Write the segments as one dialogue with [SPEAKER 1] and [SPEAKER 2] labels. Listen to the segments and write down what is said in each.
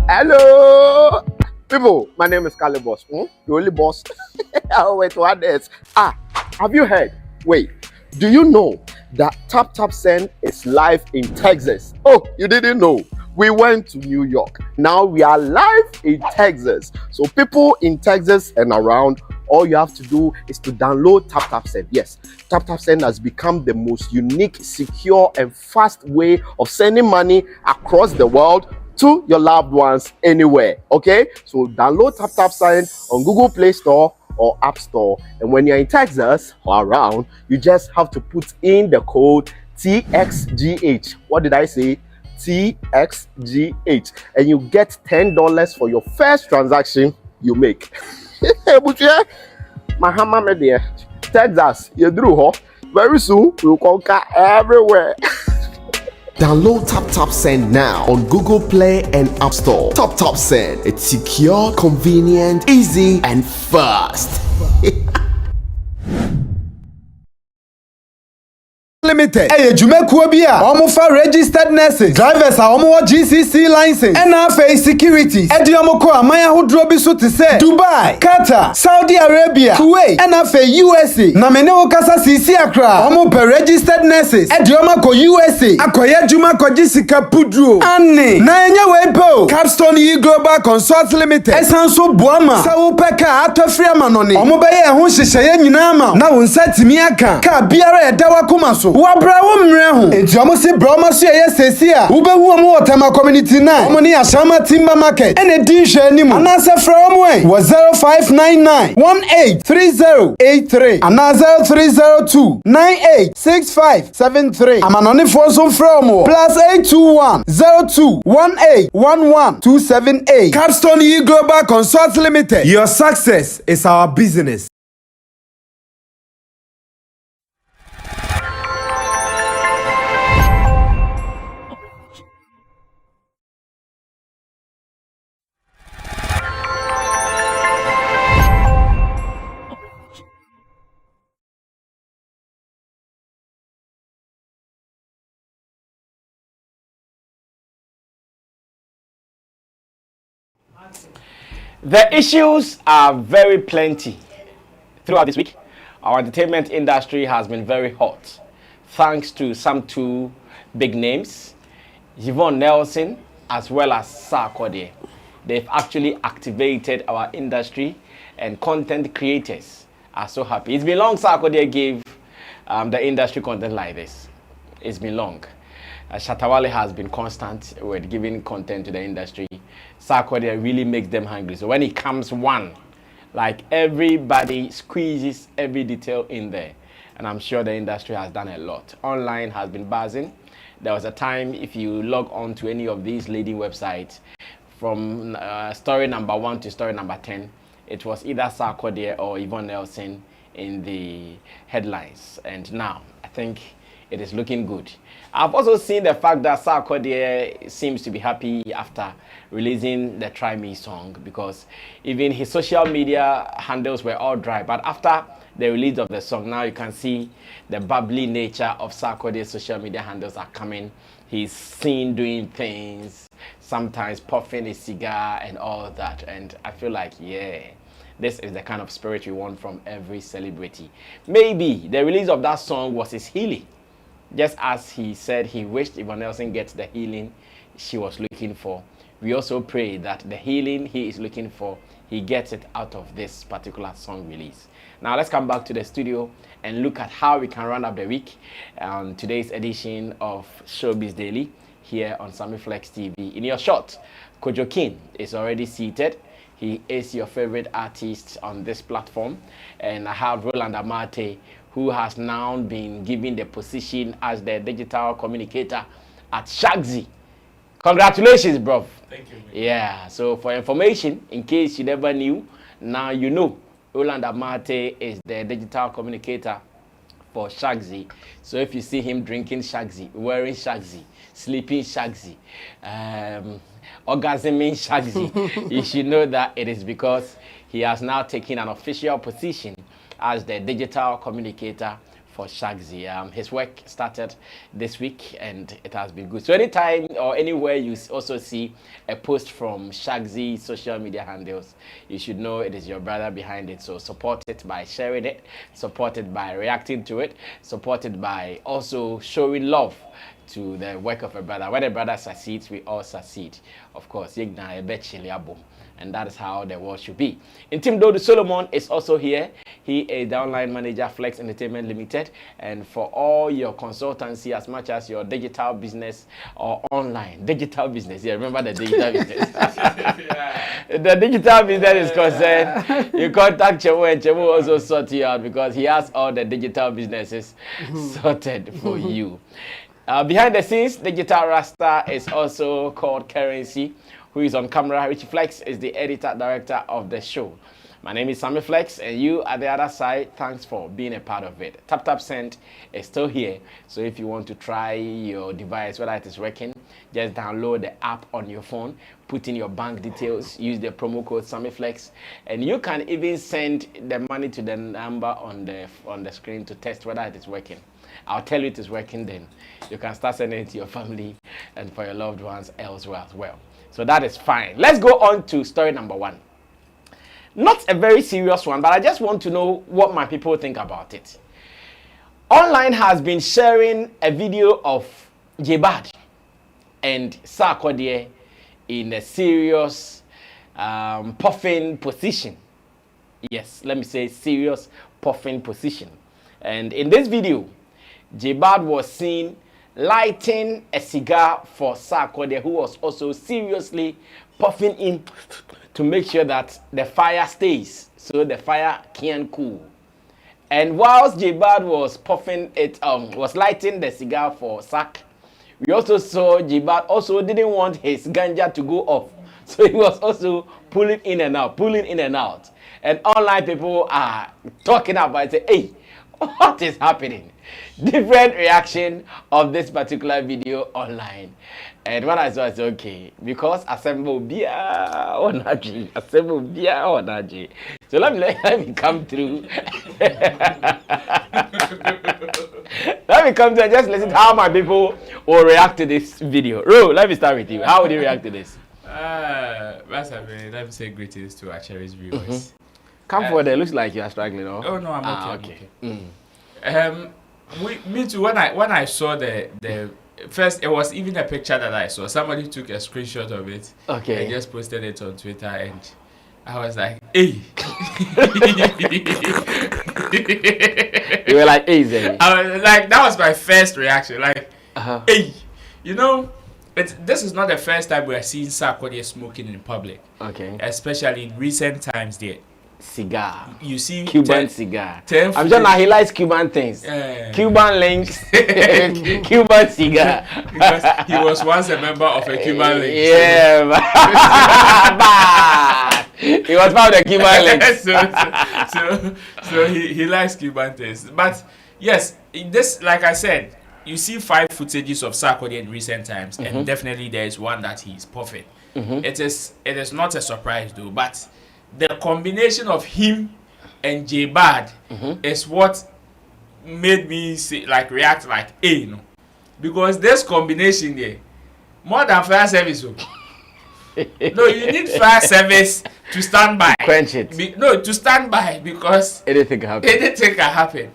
[SPEAKER 1] Hello, people. My name is Kale Boss. The only boss. Oh, wait, what else? Have you heard? Wait, do you know that Tap Tap Send is live in Texas? Oh, you didn't know? We went to New York. Now we are live in Texas. So people in Texas and around, all you have to do is to download Tap Tap Send. Yes, Tap Tap Send has become the most unique, secure, and fast way of sending money across the world to your loved ones anywhere. Okay, so download Tap Tap Send on Google Play Store or App Store, and when you're in Texas or around, you just have to put in the code TXGH. What did I say? TXGH, and you get $10 for your first transaction you make. Mahama media, Texas, you drew very soon we'll conquer everywhere. Download Tap Tap Send now on Google Play and App Store. Tap Tap Send, it's secure, convenient, easy, and fast.
[SPEAKER 2] Limited. Hey, Jumekuo bia. Omo fa registered nurses. Drivers are omo GCC license. NFA security. Edi omo ko amaya hodro bi so te say Dubai, Qatar, Saudi Arabia, Kuwait, NFA USA. Na mene wo kasa sisi akra. Omo per registered nurses. Edi omo ko USA. Akoye juma ko jisika pudro. Anne. Na enye we po. Capstone E Global Consult Limited. Esanso boama. Sa wo peka atofri amanone. Omo be ye ho hyehyeye nyina ama. Na wo nsatimi aka. Ka biara edawa koma so. Wabra wo mrehu enti omo si bra omo so ye sesi a wo behu omo Otema community 9 omo ni Ashama Timber Market ene di hwe animu anase fra omo e wo 0599 183083 ana 0302 986573 amanone fo so fra omo +821 02 1811278 Capstone E Global Consult Limited. Your success is our business.
[SPEAKER 3] The issues are very plenty throughout this week. Our entertainment industry has been very hot, thanks to some two big names, Yvonne Nelson as well as Sarkodie. They've actually activated our industry, and content creators are so happy. It's been long Sarkodie gave the industry content like this. It's been long. Shatawale has been constant with giving content to the industry. Sarkodie really makes them hungry. So when it comes one, like everybody squeezes every detail in there. And I'm sure the industry has done a lot. Online has been buzzing. There was a time if you log on to any of these leading websites, from story number 1 to story number 10, it was either Sarkodie or Yvonne Nelson in the headlines. And now I think it is looking good. I've also seen the fact that Sarkodie seems to be happy after releasing the Try Me song, because even his social media handles were all dry. But after the release of the song, now you can see the bubbly nature of Sarkodie's social media handles are coming. He's seen doing things, sometimes puffing a cigar and all that. And I feel like, yeah, this is the kind of spirit we want from every celebrity. Maybe the release of that song was his healing. Just as he said he wished Yvonne Nelson gets the healing she was looking for, we also pray that the healing he is looking for, he gets it out of this particular song release. Now let's come back to the studio and look at how we can run up the week on today's edition of Showbiz Daily here on Sammy Flex TV. In your shot, Kojo King is already seated. He is your favorite artist on this platform. And I have Roland Amate, who has now been given the position as the digital communicator at Shagzy. Congratulations, bro.
[SPEAKER 4] Thank you. Man.
[SPEAKER 3] Yeah, so for information, in case you never knew, now you know. Roland Amate is the digital communicator for Shagzy. So if you see him drinking Shagzy, wearing Shagzy, sleeping Shagzy, orgasming Shagzy, you should know that it is because he has now taken an official position as the digital communicator for Shagzy. His work started this week and it has been good. So anytime or anywhere you also see a post from Shagzy social media handles, you should know it is your brother behind it. So support it by sharing it, support it by reacting to it, support it by also showing love to the work of a brother. When a brother succeeds, we all succeed. Of course, and that is how the world should be. Intim Dodu Solomon is also here. He is the online manager, Flex Entertainment Limited. And for all your consultancy, as much as your digital business or online digital business, yeah, remember the digital business. The digital business is concerned, you contact Chemo and Chemo also sort you out because he has all the digital businesses sorted for you. Behind the scenes, Digital Rasta is also called Currency, who is on camera. Richie Flex is the editor-director of the show. My name is Sammy Flex, and you at the other side, thanks for being a part of it. Tap Send is still here, so if you want to try your device, whether it is working, just download the app on your phone, put in your bank details, use the promo code SammyFlex, and you can even send the money to the number on the screen to test whether it is working. I'll tell you it is working, then you can start sending it to your family and for your loved ones elsewhere as well. So that is fine. Let's go on to story number 1. Not a very serious one, but I just want to know what my people think about it. Online has been sharing a video of Jebad and Sarkodie in a serious puffing position. Yes, let me say serious puffing position. And in this video, Jebad was seen lighting a cigar for Sarkodie, who was also seriously puffing in to make sure that the fire stays, so the fire can cool. And whilst Jebad was puffing it, was lighting the cigar for Sark, we also saw Jebad also didn't want his ganja to go off, so he was also pulling in and out, And online people are talking about it, say, hey, what is happening? Different reaction of this particular video online. And what I saw is okay, because assemble bia onaji. So let me come through. Let me come to and just listen to how my people will react to this video. Ro, let me start with you. How would you react to this?
[SPEAKER 4] Let me say greetings to our cherished viewers.
[SPEAKER 3] Come forward, it looks like you are struggling, no?
[SPEAKER 4] Oh no, I'm okay.
[SPEAKER 3] Okay.
[SPEAKER 4] Me too. When I saw the first, it was even a picture that I saw. Somebody took a screenshot of it.
[SPEAKER 3] Okay.
[SPEAKER 4] And just posted it on Twitter, and I was like, hey.
[SPEAKER 3] You were like, hey, Zay.
[SPEAKER 4] I was like, that was my first reaction. Like, hey, you know, this is not the first time we are seeing Sarkodie smoking in public.
[SPEAKER 3] Okay.
[SPEAKER 4] Especially in recent times there.
[SPEAKER 3] Cigar.
[SPEAKER 4] You see
[SPEAKER 3] Cuban cigar. I'm sure now he likes Cuban things. Cuban links. Cuban cigar.
[SPEAKER 4] Because he was once a member of a Cuban link.
[SPEAKER 3] Yeah. He was part of the Cuban links.
[SPEAKER 4] so he likes Cuban things. But yes, this, like I said, you see 5 footages of Sarkodie in recent times, and definitely there is one that he's puffing. It is not a surprise though, but the combination of him and Jebad is what made me react like, hey, you know, because this combination there, more than fire service. No, you need fire service to stand by.
[SPEAKER 3] Quench it.
[SPEAKER 4] To stand by, because
[SPEAKER 3] anything can happen.
[SPEAKER 4] Anything can happen.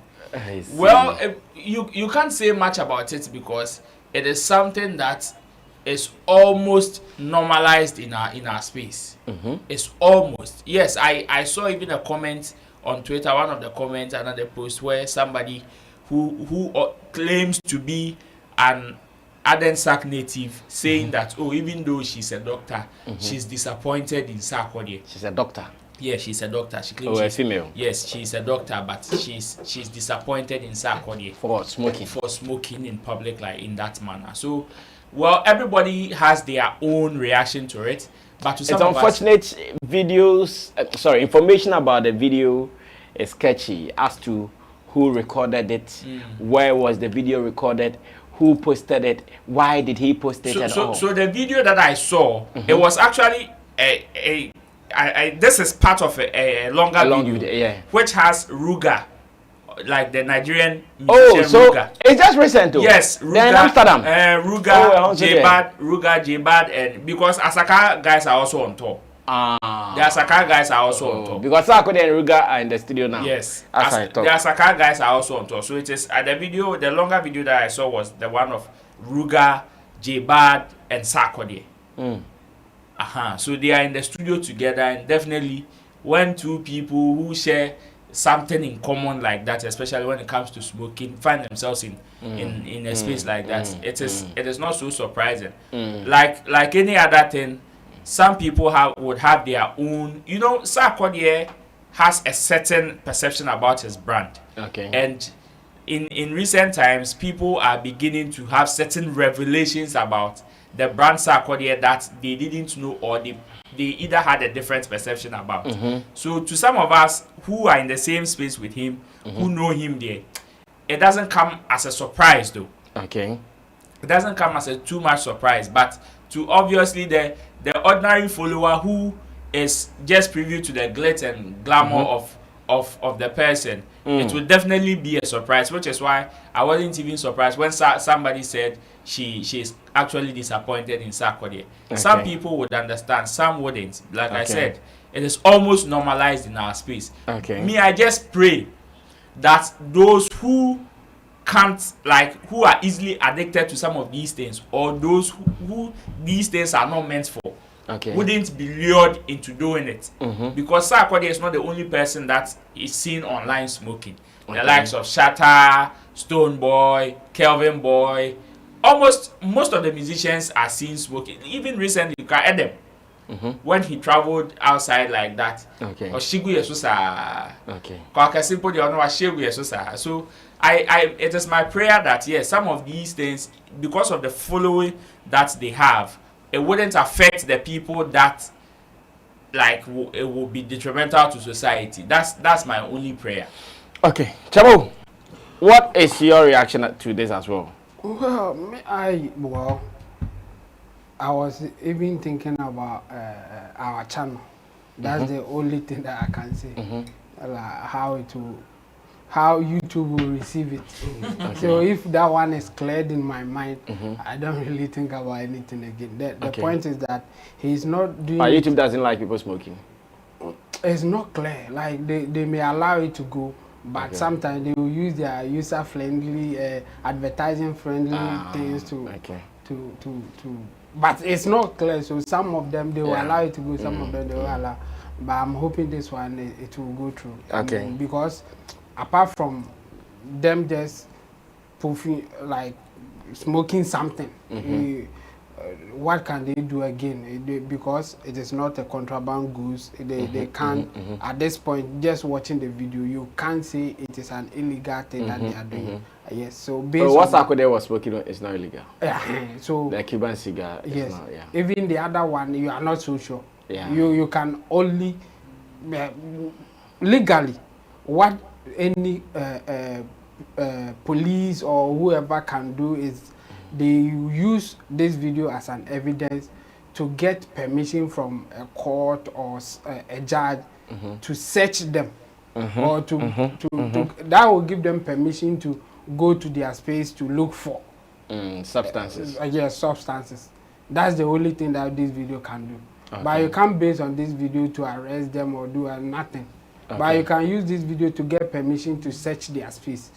[SPEAKER 4] Well, you can't say much about it because it is something that is almost normalized in our space. It's almost. Yes, I saw even a comment on Twitter, one of the comments, another post where somebody who claims to be an Adensak native saying that, oh, even though she's a doctor, she's disappointed in Sarkodie.
[SPEAKER 3] She's a doctor.
[SPEAKER 4] Yeah, she's a doctor. She claims
[SPEAKER 3] she's a female.
[SPEAKER 4] Yes, she's a doctor, but she's disappointed in Sarkodie
[SPEAKER 3] for
[SPEAKER 4] smoking in public, like in that manner. So, well, everybody has their own reaction to it, but to some
[SPEAKER 3] it's unfortunate. Information about the video is sketchy as to who recorded it, where was the video recorded, who posted it, why did he post it at all.
[SPEAKER 4] So the video that I saw, it was actually this is part of a longer video,
[SPEAKER 3] yeah,
[SPEAKER 4] which has Ruga like the Nigerian
[SPEAKER 3] Oh,
[SPEAKER 4] musician
[SPEAKER 3] so
[SPEAKER 4] Ruga.
[SPEAKER 3] it's just recent, though.
[SPEAKER 4] Yes,
[SPEAKER 3] They're in Amsterdam.
[SPEAKER 4] Ruga, J-Bad, and because Asaka guys are also on tour. The Asaka guys are also on tour.
[SPEAKER 3] Because Sarkodie and Ruga are in the studio now.
[SPEAKER 4] Yes,
[SPEAKER 3] the
[SPEAKER 4] the Asaka guys are also on tour. So it is the longer video that I saw was the one of Ruga, J-Bad, and Sarkodie. So they are in the studio together, and definitely when two people who share something in common like that, especially when it comes to smoking, find themselves in a space like that, it is not so surprising. Like any other thing, some people would have their own. You know, Sarkodie has a certain perception about his brand.
[SPEAKER 3] Okay.
[SPEAKER 4] And in recent times, people are beginning to have certain revelations about the brand Sarkodie that they didn't know, or they either had a different perception about. So to some of us who are in the same space with him, who know him there, it doesn't come as a surprise though.
[SPEAKER 3] Okay.
[SPEAKER 4] It doesn't come as a too much surprise, but to obviously the ordinary follower who is just privy to the glitz and glamour of the person, it will definitely be a surprise, which is why I wasn't even surprised when somebody said she is actually disappointed in Sarkodie. Okay. Some people would understand, some wouldn't. Like I said, it is almost normalized in our space.
[SPEAKER 3] Okay.
[SPEAKER 4] Me, I just pray that those who can't, like, who are easily addicted to some of these things, or those who these things are not meant for, wouldn't be lured into doing it. Because Sarkodie is not the only person that is seen online smoking. The likes of Shatta, Stone Boy, Kelvin Boy, most of the musicians are seen smoking. Even recently, you can add them. When he traveled outside like that. Or Shigu Yesusa. So it is my prayer that yes, some of these things, because of the following that they have, it wouldn't affect the people that it will be detrimental to society. That's my only prayer.
[SPEAKER 3] Okay, Chabo, what is your reaction to this as well?
[SPEAKER 5] Well, I was even thinking about our channel. That's the only thing that I can say. Like how YouTube will receive it. So if that one is cleared in my mind, I don't really think about anything again. The point is that he's not doing.
[SPEAKER 3] But YouTube doesn't like people smoking.
[SPEAKER 5] It's not clear. Like they may allow it to go, but sometimes they will use their user-friendly, advertising-friendly things to. But it's not clear. So some of them they will allow it to go. Some of them they will allow. But I'm hoping this one it will go through.
[SPEAKER 3] Okay.
[SPEAKER 5] Because apart from them just puffing, like smoking something, what can they do again? Because it is not a contraband goods. They can't, at this point, just watching the video, you can't say it is an illegal thing that they are doing. Yes, so based on...
[SPEAKER 3] what Sarkodie was smoking is not illegal.
[SPEAKER 5] So...
[SPEAKER 3] the Cuban cigar is not,
[SPEAKER 5] Even the other one, you are not so sure.
[SPEAKER 3] Yeah.
[SPEAKER 5] You can only... legally, what any police or whoever can do is they use this video as an evidence to get permission from a court or a judge to search them, or to that will give them permission to go to their space to look for
[SPEAKER 3] substances.
[SPEAKER 5] Yes, substances. That's the only thing that this video can do. But you can't base on this video to arrest them or do nothing. But you can use this video to get permission to search their space,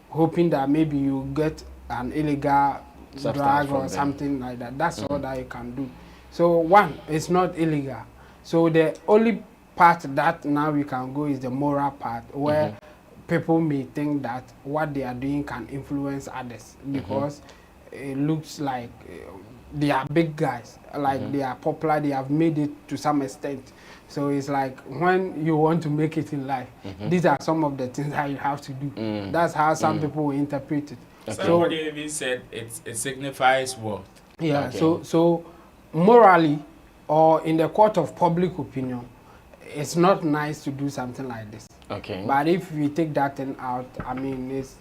[SPEAKER 5] hoping that maybe you get an illegal drug or something like that. That's all that you can do. So one, it's not illegal. So the only part that now we can go is the moral part, where people may think that what they are doing can influence others, because it looks like they are big guys, like they are popular, they have made it to some extent. So it's like when you want to make it in life, these are some of the things that you have to do. That's how some people will interpret it.
[SPEAKER 4] Somebody even said it signifies wealth.
[SPEAKER 5] Yeah, so morally, or in the court of public opinion, it's not nice to do something like this. But if we take that thing out, I mean, it's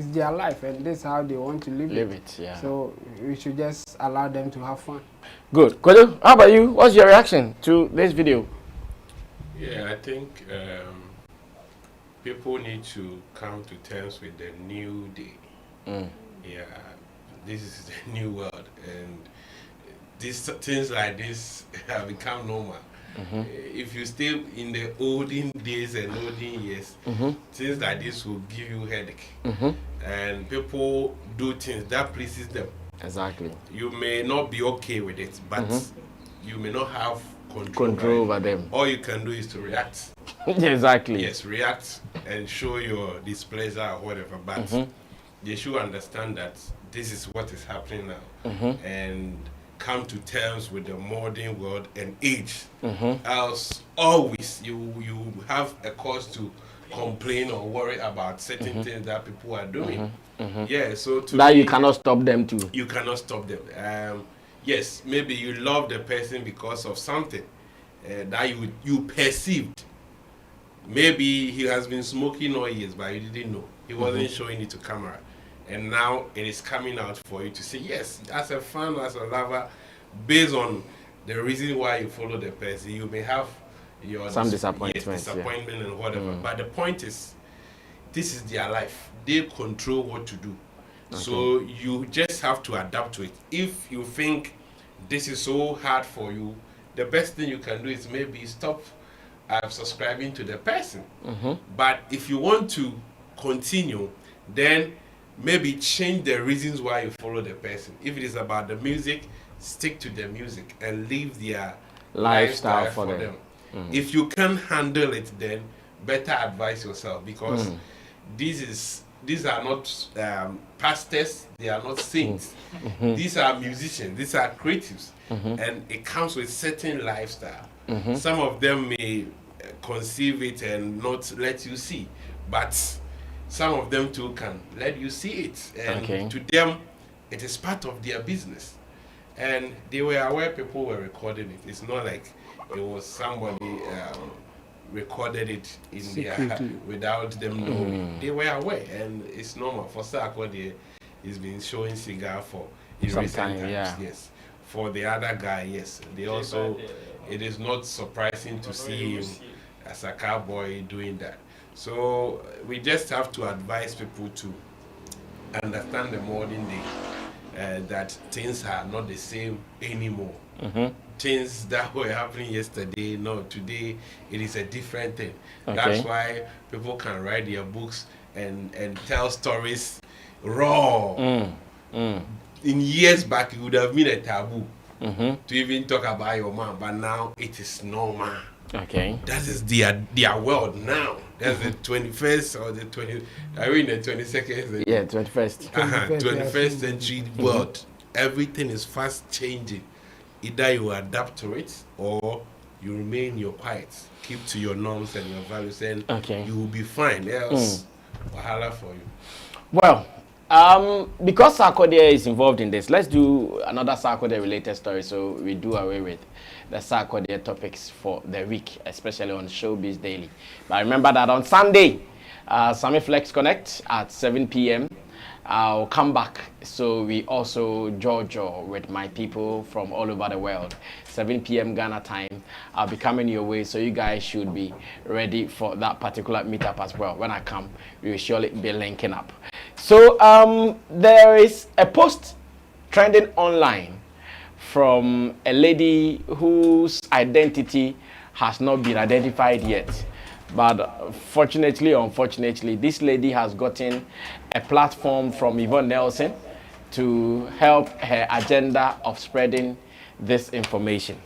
[SPEAKER 5] their life, and this is how they want to live it.
[SPEAKER 3] Yeah.
[SPEAKER 5] So we should just allow them to have fun.
[SPEAKER 3] Good. Kodo, how about you? What's your reaction to this video?
[SPEAKER 6] Yeah, I think people need to come to terms with the new day. Yeah, this is the new world, and these things like this have become normal. If you stay in the olden days and olden years, things like this will give you headache. And people do things that pleases them.
[SPEAKER 3] Exactly.
[SPEAKER 6] You may not be okay with it, but you may not have
[SPEAKER 3] Control over them.
[SPEAKER 6] All you can do is to react.
[SPEAKER 3] Exactly.
[SPEAKER 6] Yes, react and show your displeasure or whatever. But they should understand that this is what is happening now, and come to terms with the modern world and age. Else, always you have a cause to complain or worry about certain things that people are doing. Yeah, so
[SPEAKER 3] that you cannot stop them too.
[SPEAKER 6] You cannot stop them. Yes, maybe you love the person because of something that you perceived. Maybe he has been smoking all years, but you didn't know. He wasn't showing it to camera. And now it is coming out for you to say, yes, as a fan, as a lover, based on the reason why you follow the person, you may have your disappointment and whatever. But the point is, this is their life. They control what to do. So you just have to adapt to it. If you think this is so hard for you, the best thing you can do is maybe stop subscribing to the person. But if you want to continue, then maybe change the reasons why you follow the person. If it is about the music, stick to the music and leave their lifestyle for them. If you can't handle it, then better advise yourself, because these are not pastors, they are not saints. These are musicians, these are creatives, and it comes with certain lifestyle. Some of them may conceive it and not let you see, but some of them too can let you see it, and to them it is part of their business, and they were aware people were recording it. It's not like it was somebody recorded it in their without them knowing. They were aware, and it's normal. For Sarkodie, he's been showing cigar for recent times. Yes. For the other guy, yes, they also. It is not surprising to see him as a cowboy doing that. So we just have to advise people to understand the modern day, that things are not the same anymore. Things that were happening yesterday, no, today it is a different thing. That's why people can write their books and tell stories raw. In years back, it would have been a taboo to even talk about your mom, but now it is normal. That is their world now. That's the 21st or the 20th. Are we in the 22nd century?
[SPEAKER 3] Yeah, 21st.
[SPEAKER 6] 21st century world. Everything is fast changing. Either you adapt to it or you remain your quiet. Keep to your norms and your values, and you will be fine. Else, wahala for you.
[SPEAKER 3] Well, because Sarkodie is involved in this, let's do another Sarkodie related story, so we do away with the Sarkodie topics for the week, especially on Showbiz Daily. But remember that on Sunday, Sammy Flex Connect at 7 p.m. I'll come back, so we also Jojo with my people from all over the world. 7 p.m. Ghana time. I'll be coming your way, so you guys should be ready for that particular meetup as well. When I come, we will surely be linking up. So there is a post trending online from a lady whose identity has not been identified yet. But fortunately or unfortunately, this lady has gotten a platform from Yvonne Nelson to help her agenda of spreading this information.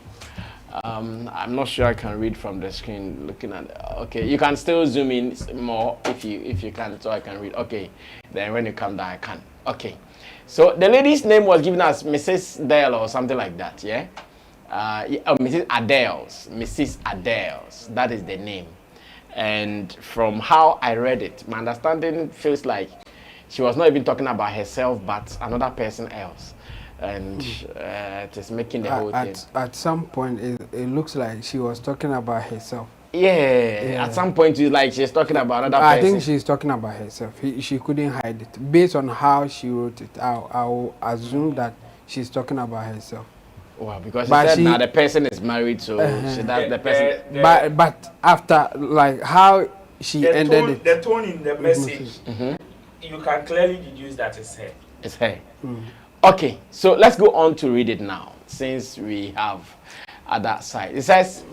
[SPEAKER 3] I'm not sure I can read from the screen looking at it. Okay, you can still zoom in more if you can, so I can read. Okay, then when you come down I can. Okay, so the lady's name was given as Mrs. Dale or something like that, yeah? Mrs. Adels, that is the name. And from how I read it, my understanding feels like she was not even talking about herself but another person else, and it is making the whole thing.
[SPEAKER 5] At some point it looks like she was talking about herself.
[SPEAKER 3] Yeah, at some point it's like she's talking about another person.
[SPEAKER 5] I think she's talking about herself. She couldn't hide it. Based on how she wrote it, I'll assume that she's talking about herself.
[SPEAKER 3] Well, because she said now the person is married, so she does the person.
[SPEAKER 5] But after, like, how she ended it.
[SPEAKER 4] The tone in the message, you can clearly deduce that it's her.
[SPEAKER 3] It's her. Okay, so let's go on to read it now, since we have at that side. It says,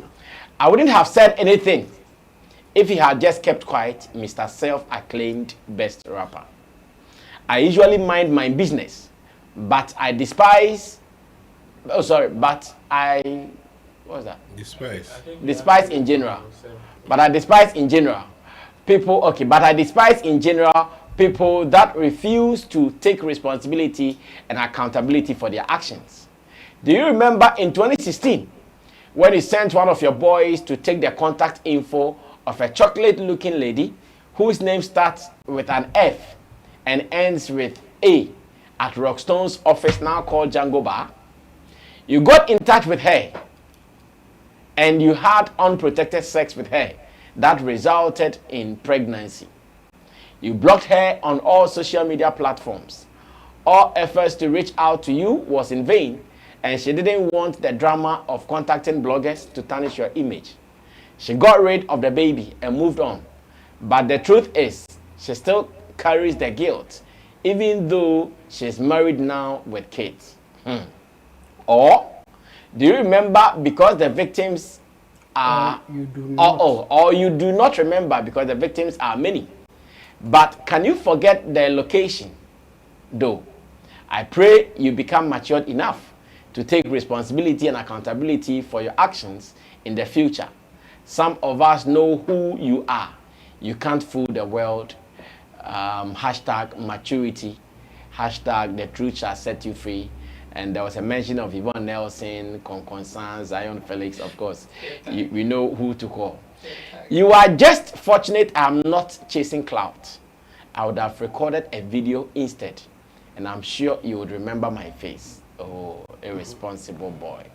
[SPEAKER 3] I wouldn't have said anything if he had just kept quiet, Mr. Self-acclaimed best rapper. I usually mind my business, but I despise, what's that? Despise in general. But I despise in general people, okay, but I despise in general people that refuse to take responsibility and accountability for their actions. Do you remember in 2016 when you sent one of your boys to take the contact info of a chocolate-looking lady whose name starts with an F and ends with A at Rockstone's office, now called Django Bar? You got in touch with her and you had unprotected sex with her that resulted in pregnancy. You blocked her on all social media platforms. All efforts to reach out to you was in vain, and she didn't want the drama of contacting bloggers to tarnish your image. She got rid of the baby and moved on. But the truth is, she still carries the guilt, even though she's married now with kids. Or, do you remember because the victims are...
[SPEAKER 5] you do not.
[SPEAKER 3] Or you do not remember because the victims are many. But can you forget their location? Though, I pray you become matured enough to take responsibility and accountability for your actions in the future. Some of us know who you are. You can't fool the world. Hashtag maturity. Hashtag the truth shall set you free. And there was a mention of Yvonne Nelson, Concon, Zion Felix, of course. We know who to call. You are just fortunate I'm not chasing clout. I would have recorded a video instead, and I'm sure you would remember my face. Oh, irresponsible boy.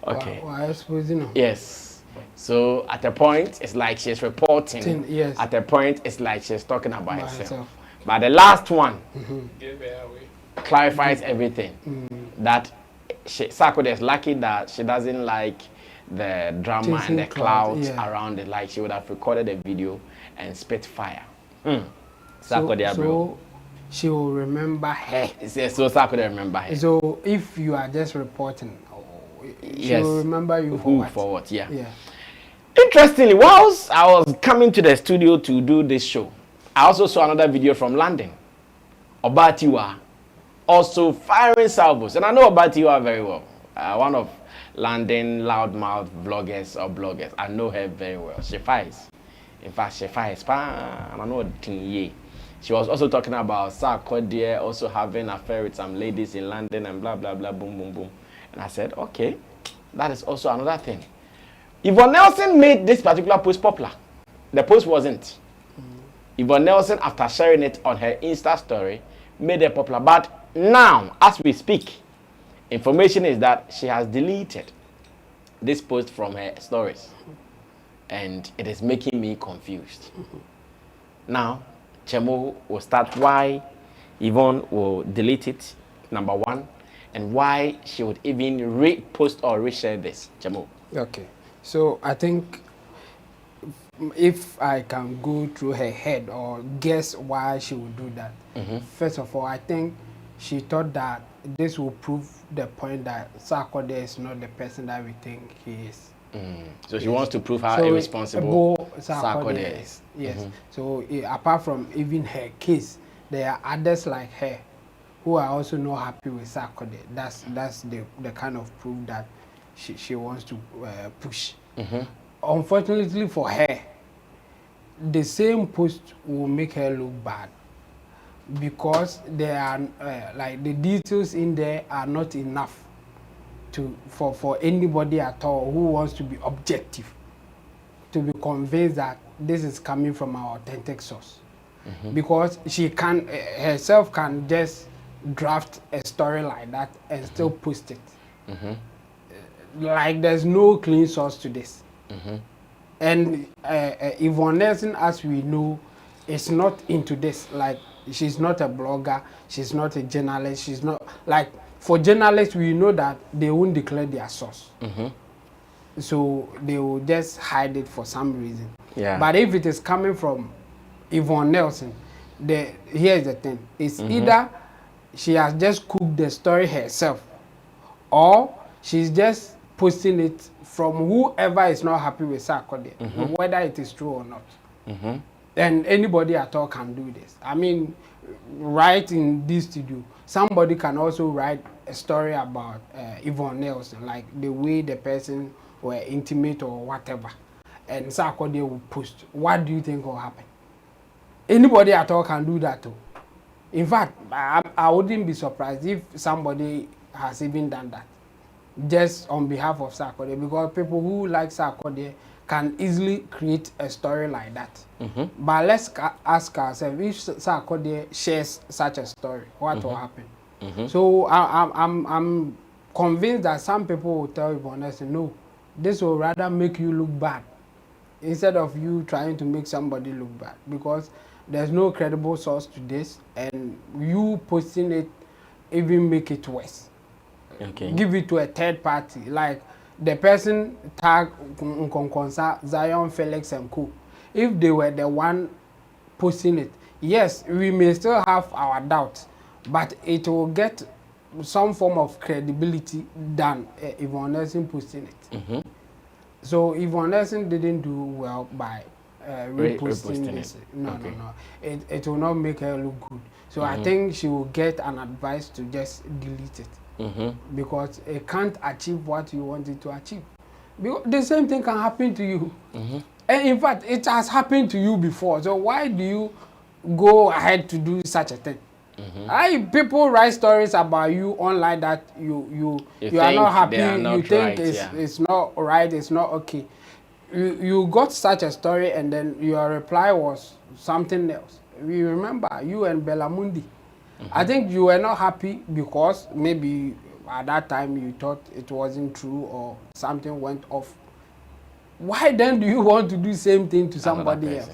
[SPEAKER 3] Okay.
[SPEAKER 5] I suppose, you know.
[SPEAKER 3] Yes. So at a point, it's like she's reporting.
[SPEAKER 5] Yes.
[SPEAKER 3] At a point, it's like she's talking about herself. But the last one clarifies everything. That Sarkodie is lucky that she doesn't like the drama and the clouds around it. Like she would have recorded a video and spit fire.
[SPEAKER 5] So she will remember her.
[SPEAKER 3] So Sarkodie remember her.
[SPEAKER 5] So if you are just reporting, she will remember you
[SPEAKER 3] for what? Yeah. Interestingly, whilst I was coming to the studio to do this show, I also saw another video from London. Obatiwa also firing salvos. And I know Obatiwa very well. One of London loudmouth vloggers or bloggers. I know her very well. She fires. In fact, she fires. And I know she was also talking about Sarkodie also having an affair with some ladies in London and blah, blah, blah, boom, boom, boom. And I said, okay, that is also another thing. Yvonne Nelson made this particular post popular. The post wasn't. Yvonne Nelson, after sharing it on her Insta story, made it popular. But now, as we speak, information is that she has deleted this post from her stories. And it is making me confused. Now, Chemo will start why Yvonne will delete it, number one, and why she would even repost or reshare this. Chemo.
[SPEAKER 5] Okay. So I think if I can go through her head or guess why she would do that. First of all, I think she thought that this will prove the point that Sarkodie is not the person that we think he is.
[SPEAKER 3] So she wants to prove how irresponsible Sarkodie is.
[SPEAKER 5] Yes. So apart from even her case, there are others like her who are also not happy with Sarkodie. That's the kind of proof that she wants to push. Unfortunately for her, the same post will make her look bad because there are like the details in there are not enough for anybody at all who wants to be objective to be convinced that this is coming from our authentic source. Because she can herself can just draft a story like that and still post it. Like there's no clean source to this. And Yvonne Nelson, as we know, is not into this. Like she's not a blogger, she's not a journalist, she's not like, for journalists we know that they won't declare their source. So they will just hide it for some reason.
[SPEAKER 3] Yeah.
[SPEAKER 5] But if it is coming from Yvonne Nelson, here's the thing. It's either she has just cooked the story herself, or she's just posting it from whoever is not happy with Sarkodie, whether it is true or not. And anybody at all can do this. I mean, right in this studio, somebody can also write a story about Yvonne Nelson, like the way the person were intimate or whatever, and Sarkodie will post. What do you think will happen? Anybody at all can do that too. In fact, I wouldn't be surprised if somebody has even done that, just on behalf of Sarkodie, because people who like Sarkodie can easily create a story like that. But let's ask ourselves, if Sarkodie shares such a story, what will happen? So I'm convinced that some people will tell Yvonne Nelson, no, this will rather make you look bad instead of you trying to make somebody look bad, because there's no credible source to this, and you posting it even make it worse.
[SPEAKER 3] Okay.
[SPEAKER 5] Give it to a third party, like the person tag Zion, Felix and Co. If they were the one posting it, yes, we may still have our doubts, but it will get some form of credibility than Yvonne Nelson posting it. So Yvonne Nelson didn't do well by reposting this.
[SPEAKER 3] it.
[SPEAKER 5] No,
[SPEAKER 3] Okay.
[SPEAKER 5] no. It will not make her look good. So I think she will get an advice to just delete it. Because it can't achieve what you want it to achieve. Because the same thing can happen to you. And in fact, it has happened to you before. So why do you go ahead to do such a thing? People write stories about you online that you are not happy. You think it's not right. It's not okay. You got such a story, and then your reply was something else. We remember you and Bellamundi. I think you were not happy because maybe at that time you thought it wasn't true or something went off. Why then do you want to do the same thing to somebody else?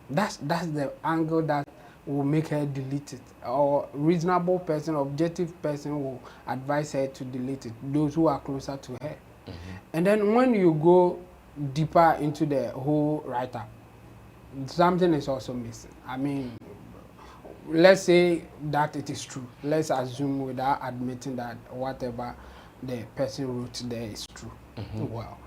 [SPEAKER 5] That's the angle that will make her delete it. Or reasonable person, objective person will advise her to delete it. Those who are closer to her. And then when you go deeper into the whole write-up, something is also missing. I mean, let's say that it is true. Let's assume without admitting that whatever the person wrote there is true. Well,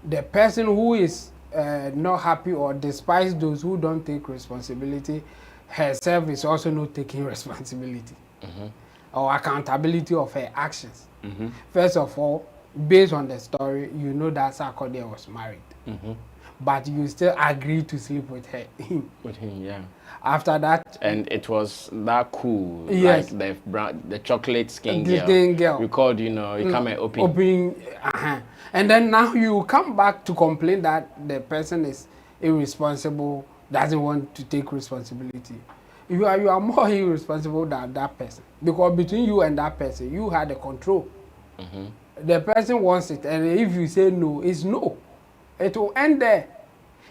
[SPEAKER 5] the person who is not happy or despise those who don't take responsibility herself is also not taking responsibility or accountability of her actions. First of all, based on the story, you know that Sarkodie was married. But you still agree to sleep with her.
[SPEAKER 3] With him, yeah.
[SPEAKER 5] After that,
[SPEAKER 3] and it was that cool.
[SPEAKER 5] Yes.
[SPEAKER 3] Like the chocolate skin
[SPEAKER 5] girl.
[SPEAKER 3] You called, you come and open.
[SPEAKER 5] And then now you come back to complain that the person is irresponsible, doesn't want to take responsibility. You are more irresponsible than that person, because between you and that person, you had the control. The person wants it, and if you say no, it's no. It will end there.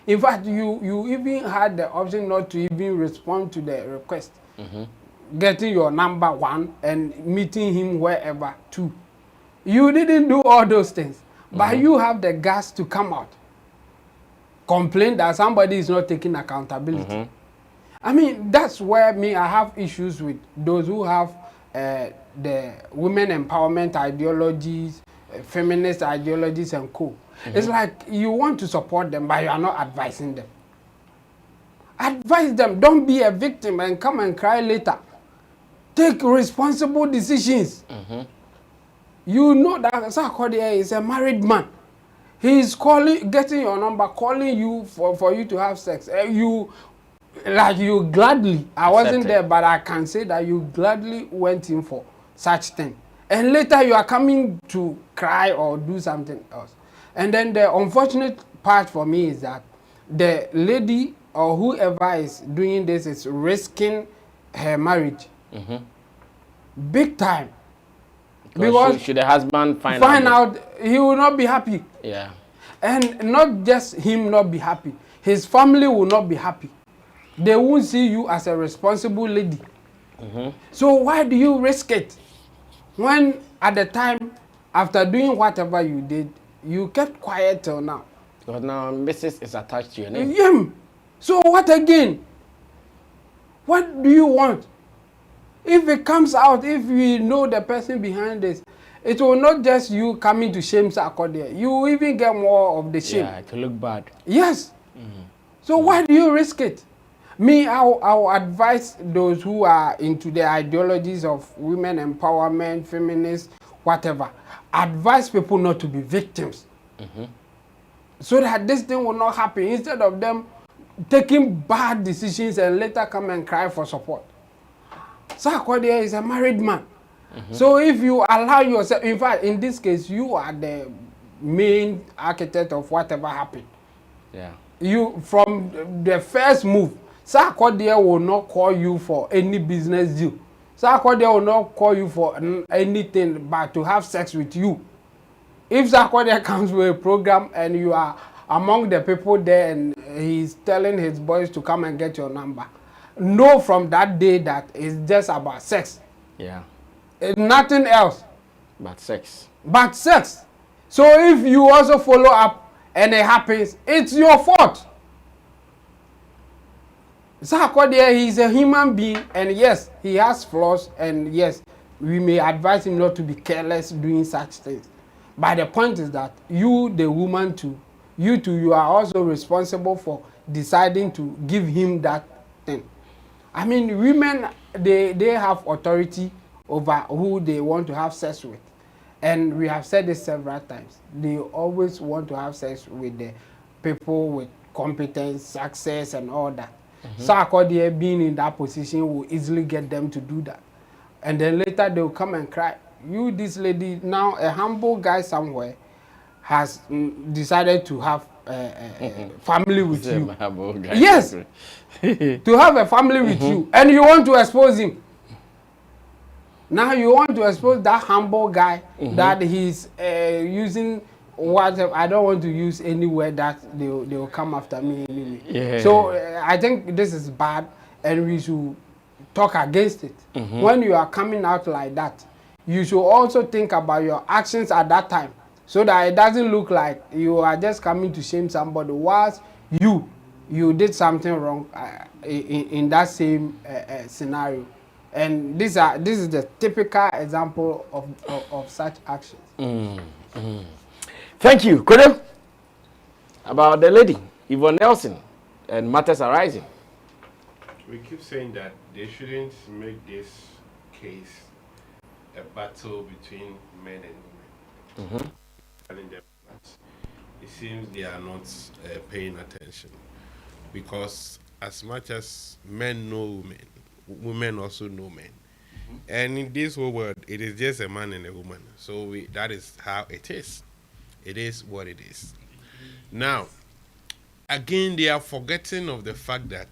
[SPEAKER 5] In fact, you even had the option not to even respond to the request. Getting your number 1 and meeting him wherever 2. You didn't do all those things, but you have the guts to come out, complain that somebody is not taking accountability. I mean, that's where I have issues with those who have the women empowerment ideologies, feminist ideologies and co. It's like you want to support them, but you are not advising them. Advise them. Don't be a victim and come and cry later. Take responsible decisions. You know that Sarkodie is a married man. He is getting your number, calling you for you to have sex. You gladly, I wasn't there, but I can say that you gladly went in for such thing. And later you are coming to cry or do something else. And then the unfortunate part for me is that the lady or whoever is doing this is risking her marriage. Big time. Because
[SPEAKER 3] should the husband find
[SPEAKER 5] out, he will not be happy.
[SPEAKER 3] Yeah.
[SPEAKER 5] And not just him not be happy, his family will not be happy. They won't see you as a responsible lady. So why do you risk it? When at the time, after doing whatever you did, You kept quiet till now.
[SPEAKER 3] Because now Mrs. is attached to your name.
[SPEAKER 5] Yeah. So what again? What do you want? If it comes out, if we know the person behind this, it will not just you coming to shame Sarkodie. You will even get more of the shame.
[SPEAKER 3] Yeah, to look bad.
[SPEAKER 5] Yes. So why do you risk it? Me, I'll advise those who are into the ideologies of women empowerment, feminists, whatever. Advise people not to be victims. So that this thing will not happen. Instead of them taking bad decisions and later come and cry for support. Sarkodie is a married man. So if you allow yourself, in fact, in this case, you are the main architect of whatever happened.
[SPEAKER 3] Yeah.
[SPEAKER 5] You, from the first move, Sarkodie will not call you for any business deal. Sarkodie will not call you for anything but to have sex with you. If Sarkodie comes with a program and you are among the people there and he's telling his boys to come and get your number, know from that day that it's just about sex.
[SPEAKER 3] Yeah.
[SPEAKER 5] It's nothing else
[SPEAKER 3] But sex.
[SPEAKER 5] but sex. So if you also follow up and it happens, it's your fault. Sarkodie, he's a human being, and yes, he has flaws, and yes, we may advise him not to be careless doing such things. But the point is that you, the woman too, you are also responsible for deciding to give him that thing. I mean, women, they have authority over who they want to have sex with. And we have said this several times. They always want to have sex with the people with competence, success, and all that. Sarkodie being in that position will easily get them to do that. And then later they will come and cry. You, this lady, now a humble guy somewhere, has decided to have a family with you. Yes, to have a family with you, and you want to expose him. Now you want to expose that humble guy that he's using whatever. I don't want to use any word that they will come after me anyway.
[SPEAKER 3] Yeah.
[SPEAKER 5] So I think this is bad, and we should talk against it. When you are coming out like that, you should also think about your actions at that time, so that it doesn't look like you are just coming to shame somebody whilst you did something wrong in that same scenario. And this is the typical example of such actions.
[SPEAKER 3] Thank you. Kodem, about the lady, Yvonne Nelson, and matters arising.
[SPEAKER 6] We keep saying that they shouldn't make this case a battle between men and women. Telling them, but it seems they are not paying attention, because as much as men know women, women also know men. And in this whole world, it is just a man and a woman. So that is how it is. It is what it is. Now, again, they are forgetting of the fact that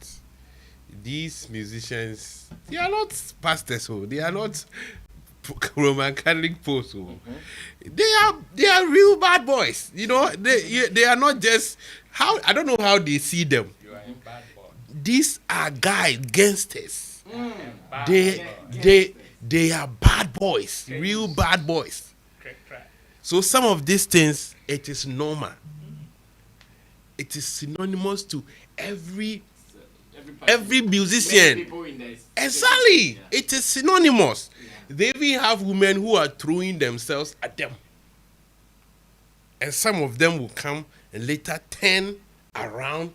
[SPEAKER 6] these musicians, they are not pastors, they are not Roman Catholic popes. They are real bad boys. You know, they are not just I don't know how they see them. These are guys, gangsters. They are bad boys, real bad boys. So some of these things, it is normal. It is synonymous to every musician. Exactly. It is synonymous. They even have women who are throwing themselves at them. And some of them will come and later turn around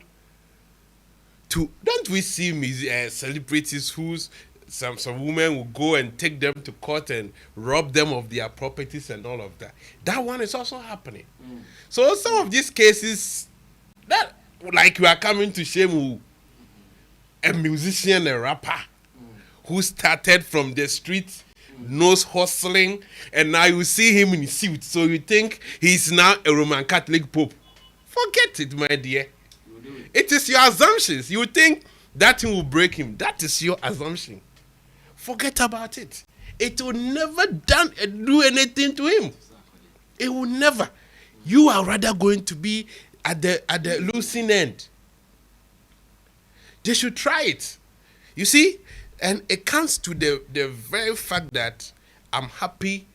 [SPEAKER 6] to, don't we see celebrities whose some women will go and take them to court and rob them of their properties and all of that. That one is also happening. So some of these cases, that like you are coming to shame a musician, a rapper who started from the street, nose hustling, and now you see him in suit. So you think he's now a Roman Catholic Pope. Forget it, my dear. It is your assumptions. You think that thing will break him. That is your assumption. Forget about it. It will never do anything to him. It will never. You are rather going to be at the losing end. They should try it. You see? And it comes to the very fact that I'm happy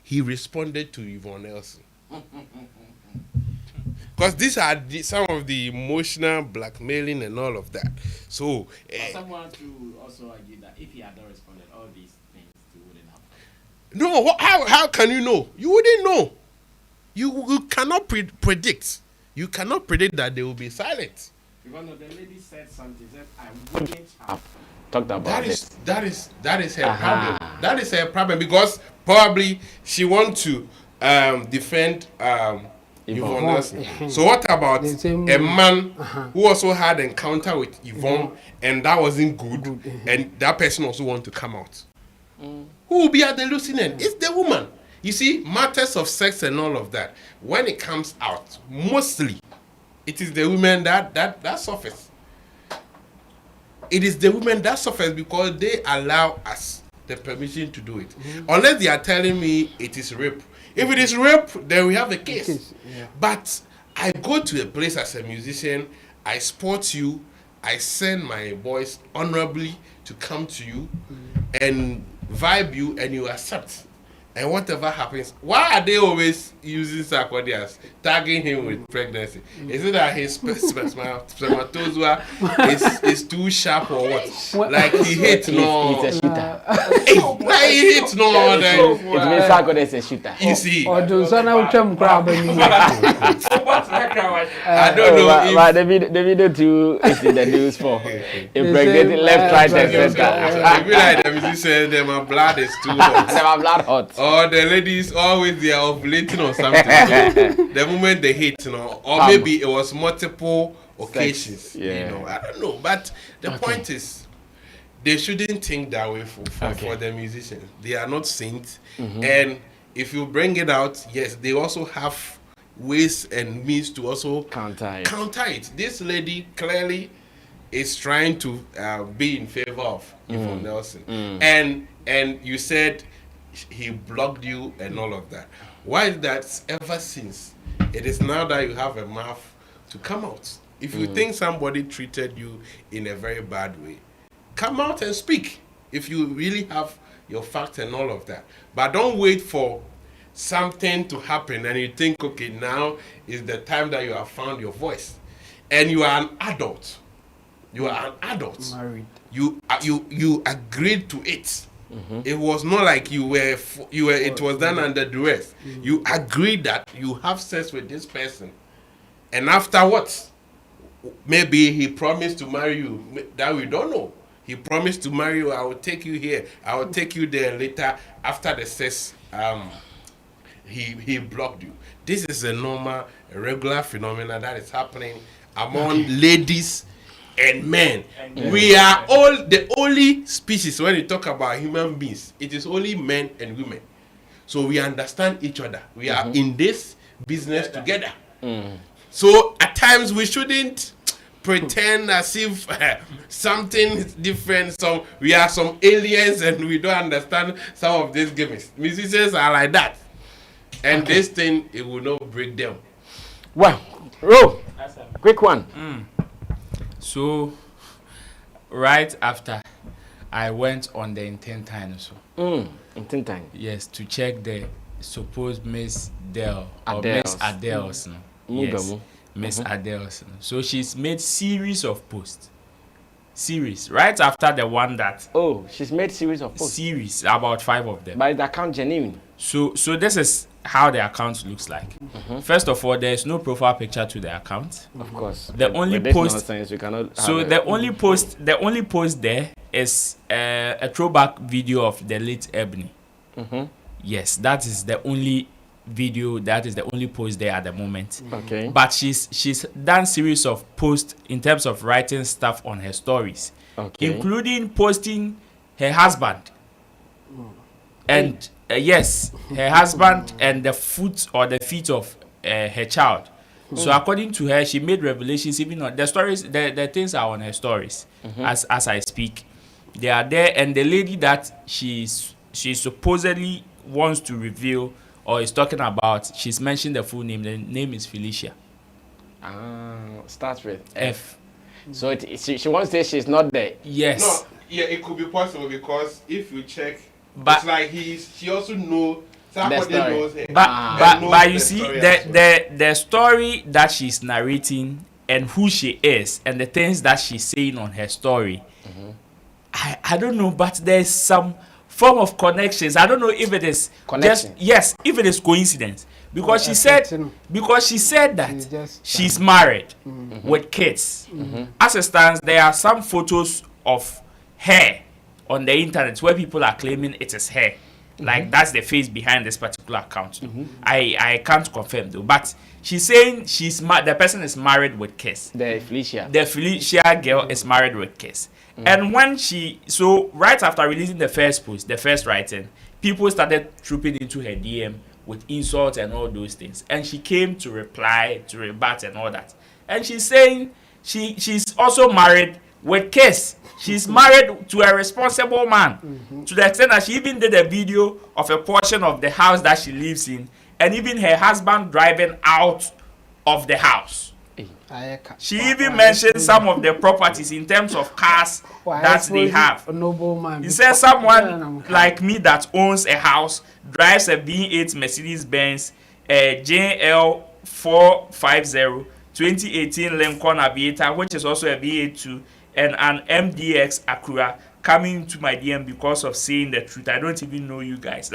[SPEAKER 6] he responded to Yvonne Nelson. Because these are some of the emotional blackmailing and all of that. So,
[SPEAKER 3] someone to also argue that if he had not responded, all these things wouldn't happen.
[SPEAKER 6] no, how can you know? You wouldn't know. You cannot predict. You cannot predict that they will be silent.
[SPEAKER 3] Because the lady said something that I wouldn't have talked about
[SPEAKER 6] That is her
[SPEAKER 3] Aha.
[SPEAKER 6] problem. That is her problem because probably she wants to defend Yvonne Nelson. So what about
[SPEAKER 5] The same
[SPEAKER 6] a man who also had encounter with Yvonne and that wasn't good, and that person also want to come out? Who will be at the losing end? It's the woman. You see, matters of sex and all of that, when it comes out, mostly it is the women that suffers. It is the women that suffers because they allow us the permission to do it. Unless they are telling me it is rape. If it is rape, then we have a case. But I go to a place as a musician, I support you, I send my boys honorably to come to you and vibe you, and you accept. And whatever happens, why are they always using Sarkodie as tagging him with pregnancy? Is it that his spermatozoa is too sharp or what? Like he hits no.
[SPEAKER 3] He's a shooter.
[SPEAKER 6] Like he hits no.
[SPEAKER 3] It means Sarkodie is a shooter.
[SPEAKER 6] You see,
[SPEAKER 5] Or do some crowd?
[SPEAKER 6] I don't know if
[SPEAKER 3] But the video too is in the news for impregnated left, right, and center.
[SPEAKER 6] I feel like the musicians, their blood is too hot.
[SPEAKER 3] They have blood hot.
[SPEAKER 6] Or the ladies always they are ovulating or something. So the moment they hit, or maybe it was multiple occasions.
[SPEAKER 3] Yeah.
[SPEAKER 6] I don't know. But the point is, they shouldn't think that way for the musicians. They are not saints. And if you bring it out, yes, they also have ways and means to also
[SPEAKER 3] Counter it.
[SPEAKER 6] This lady clearly is trying to be in favor of Yvonne Nelson. And you said he blocked you and all of that. Why is that? Ever since it is now that you have a mouth to come out. If you think somebody treated you in a very bad way, come out and speak. If you really have your facts and all of that, but don't wait for something to happen and you think, okay, now is the time that you have found your voice, and you are an adult. You are an adult.
[SPEAKER 5] Married.
[SPEAKER 6] You agreed to it. It was not like you were. It was done under duress. You agreed that you have sex with this person, and afterwards, maybe he promised to marry you. That we don't know. He promised to marry you. I will take you here. I will take you there later. After the sex, he blocked you. This is a normal, regular phenomenon that is happening among ladies and men. We are all the only species when you talk about human beings. It is only men and women. So we understand each other. We are in this business together. So at times we shouldn't pretend as if something is different. So we are some aliens and we don't understand some of these gimmicks. Musicians are like that. And this thing, it will not break them.
[SPEAKER 3] Well, Ro, quick one.
[SPEAKER 4] So, right after I went on the intent time, so
[SPEAKER 3] Intent time.
[SPEAKER 4] yes, to check the supposed Miss Dell or
[SPEAKER 3] Adele's.
[SPEAKER 4] Miss Adele's. Yes, Miss Adele's. So she's made series of posts. Series right after the one that
[SPEAKER 3] Oh, she's made series of posts.
[SPEAKER 4] series about 5 of them.
[SPEAKER 3] But the account genuine.
[SPEAKER 4] So this is how the account looks like. First of all, there is no profile picture to the account.
[SPEAKER 3] Of course.
[SPEAKER 4] The only
[SPEAKER 3] with this
[SPEAKER 4] post-
[SPEAKER 3] nonsense, you cannot
[SPEAKER 4] So
[SPEAKER 3] have
[SPEAKER 4] the only post there is a throwback video of the late Ebony. Yes, that is the only video. That is the only post there at the moment.
[SPEAKER 3] Okay.
[SPEAKER 4] But she's done series of posts in terms of writing stuff on her stories, including posting her husband, and yes, her husband and the foot or the feet of her child. So according to her, she made revelations even on the stories. The things are on her stories as I speak. They are there, and the lady that she supposedly wants to reveal or is talking about, she's mentioned the full name. The name is Felicia.
[SPEAKER 3] Starts with
[SPEAKER 4] F.
[SPEAKER 3] So she wants to say she's not there.
[SPEAKER 4] Yes.
[SPEAKER 6] No, yeah, it could be possible because if you check,
[SPEAKER 4] But-
[SPEAKER 6] it's like she also know Sarkodie knows her.
[SPEAKER 4] But you
[SPEAKER 6] the
[SPEAKER 4] see,
[SPEAKER 6] story as
[SPEAKER 4] the story that she's narrating and who she is and the things that she's saying on her story, I don't know, but there's some form of connections. I don't know if it is
[SPEAKER 3] Connection.
[SPEAKER 4] if it is coincidence, because she said that she's married with kids. As it stands, there are some photos of her on the internet where people are claiming it is her. Like that's the face behind this particular account. I can't confirm though, but she's saying the person is married with kids.
[SPEAKER 3] The Felicia
[SPEAKER 4] girl is married with kids. And when right after releasing the first post, the first writing, people started trooping into her DM with insults and all those things. And she came to reply, to rebut and all that. And she's saying she's also married with kids. She's married to a responsible man, to the extent that she even did a video of a portion of the house that she lives in, and even her husband driving out of the house. She even mentioned some of the properties in terms of cars that they have. He says someone like me that owns a house, drives a V8 Mercedes-Benz, a JL 450, 2018 Lincoln Aviator, which is also a V8 too, and an MDX Acura, coming to my DM because of saying the truth. I don't even know you guys.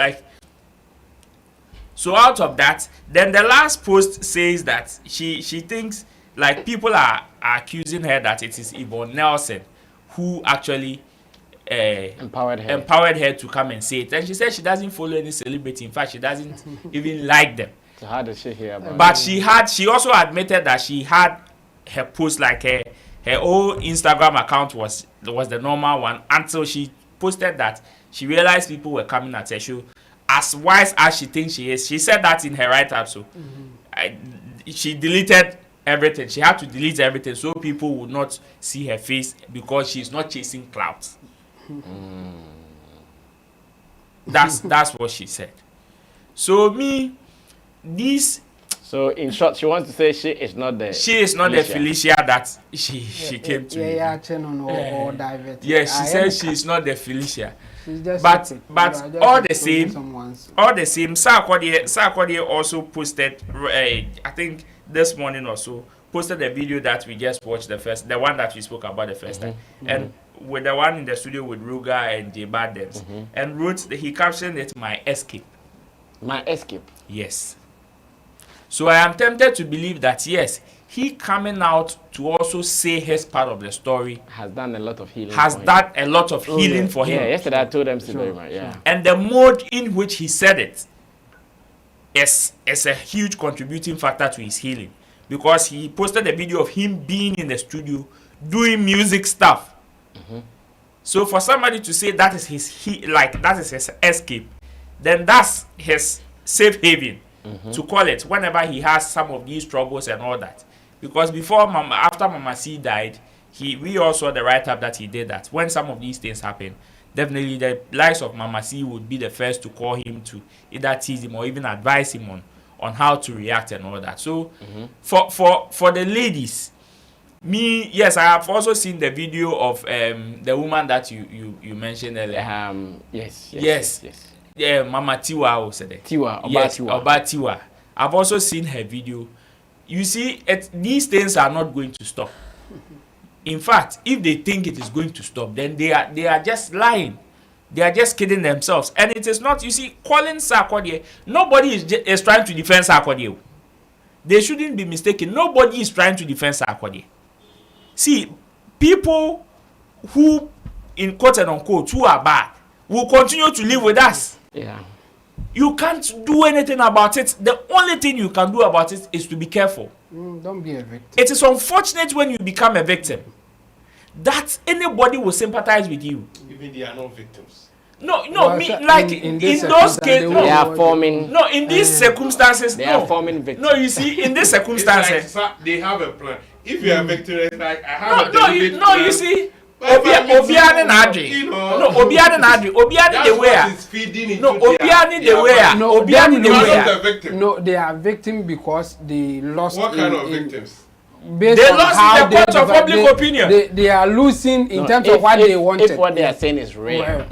[SPEAKER 4] So out of that, then the last post says that she thinks like people are accusing her that it is Yvonne Nelson who actually empowered her to come and say it. And she said she doesn't follow any celebrity. In fact, she doesn't even like them.
[SPEAKER 3] So how does she hear about
[SPEAKER 4] but it? She also admitted that she had her post, like her old Instagram account was the normal one, until she posted that she realized people were coming at her show. As wise as she thinks she is, she said that in her write-up. So she deleted everything. She had to delete everything so people would not see her face, because she's not chasing clouds. That's what she said. So
[SPEAKER 3] so in short, she wants to say she is not the
[SPEAKER 4] Felicia that she came to. She said she's not the Felicia. But all the same, Sarkodie also posted, I think this morning or so, posted the video that we just watched, the one that we spoke about the first time, and with the one in the studio with Ruga and J Badens, and he captioned it "My Escape."
[SPEAKER 3] My escape.
[SPEAKER 4] Yes. So I am tempted to believe that yes, he coming out to also say his part of the story
[SPEAKER 3] has done a lot of healing.
[SPEAKER 4] For him.
[SPEAKER 3] Yeah, yesterday I told them to very much. Yeah.
[SPEAKER 4] And the mode in which he said it is a huge contributing factor to his healing, because he posted a video of him being in the studio doing music stuff. So for somebody to say that is his escape, then that's his safe haven, to call it, whenever he has some of these struggles and all that. Because after Mama C died, we all saw the write-up that he did, that when some of these things happen, definitely the likes of Mama C would be the first to call him, to either tease him or even advise him on how to react and all that. So for the ladies, yes, I have also seen the video of the woman that you mentioned earlier. Yes. Yeah, Mama Tiwa said it. Oba Tiwa. I've also seen her video. You see, these things are not going to stop. In fact, if they think it is going to stop, then they are just lying. They are just kidding themselves. And it is not, you see, calling Sarkodie, nobody is trying to defend Sarkodie. They shouldn't be mistaken. Nobody is trying to defend Sarkodie. See, people who, in quote and unquote, who are bad, will continue to live with us.
[SPEAKER 3] Yeah.
[SPEAKER 4] You can't do anything about it. The only thing you can do about it is to be careful.
[SPEAKER 5] Don't be a victim. It
[SPEAKER 4] is unfortunate when you become a victim that anybody will sympathize with you.
[SPEAKER 6] Even they are not victims.
[SPEAKER 4] No, in those cases,
[SPEAKER 3] they are forming.
[SPEAKER 4] No, in these circumstances,
[SPEAKER 3] they are forming victims.
[SPEAKER 4] No, you see, in these circumstances,
[SPEAKER 6] they have a plan. If you are a victim, it's like I have a plan.
[SPEAKER 4] No, you see. Obiane Nadri. No, Obiane Nadri. Obiane the way. No, Obiane the way. Obiane the way.
[SPEAKER 5] No, they are victim because they lost.
[SPEAKER 6] What kind of victims?
[SPEAKER 5] based
[SPEAKER 4] They
[SPEAKER 5] on
[SPEAKER 4] lost
[SPEAKER 5] how
[SPEAKER 4] in the court of public opinion.
[SPEAKER 5] They are losing in
[SPEAKER 3] No,
[SPEAKER 5] terms of what they wanted.
[SPEAKER 3] If what they are saying is real.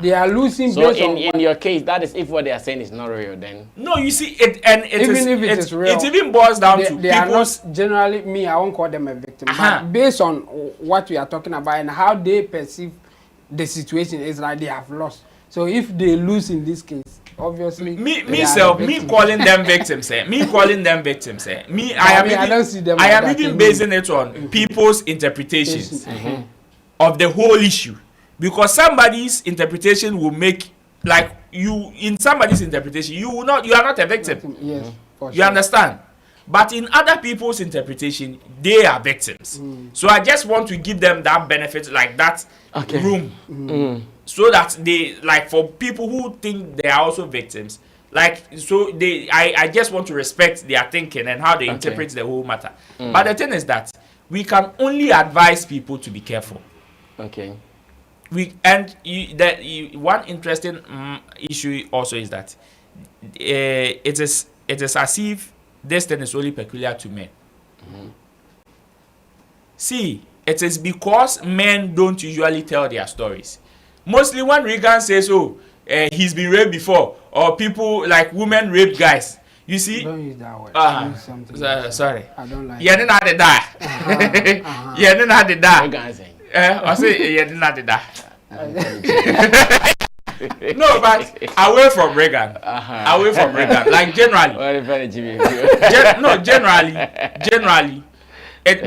[SPEAKER 5] They are losing
[SPEAKER 3] So
[SPEAKER 5] based on
[SPEAKER 3] in your case, that is if what they are saying is not real, then
[SPEAKER 4] No, you see, it
[SPEAKER 5] Even if it is real,
[SPEAKER 4] it even boils down to
[SPEAKER 5] they are
[SPEAKER 4] people's.
[SPEAKER 5] not generally me. I won't call them a victim, but based on what we are talking about and how they perceive the situation, is like they have lost. So if they lose in this case, obviously
[SPEAKER 4] calling them victims, I
[SPEAKER 5] don't see them
[SPEAKER 4] I
[SPEAKER 5] like
[SPEAKER 4] am
[SPEAKER 5] that
[SPEAKER 4] even
[SPEAKER 5] to
[SPEAKER 4] basing it on people's interpretations of the whole issue, because somebody's interpretation will make, like, you in somebody's interpretation you are not a victim.
[SPEAKER 5] Yes, for
[SPEAKER 4] You
[SPEAKER 5] sure.
[SPEAKER 4] understand? But in other people's interpretation, they are victims. So I just want to give them that benefit, like that room, so that they, like, for people who think they are also victims, like, so I just want to respect their thinking and how they interpret the whole matter. But the thing is that we can only advise people to be careful.
[SPEAKER 3] okay.
[SPEAKER 4] One interesting issue also is that it is as if this thing is only peculiar to men. See, it is because men don't usually tell their stories. Mostly when Reagan says, "Oh, he's been raped before," or people like women rape guys, you see.
[SPEAKER 5] Don't use that word. Use something.
[SPEAKER 4] Sorry.
[SPEAKER 5] I don't like.
[SPEAKER 4] Yeah, then I did that. Yeah, then I did that.
[SPEAKER 3] What guys saying?
[SPEAKER 4] I say yeah, then I did that. No, but away from Reagan, like generally. Generally,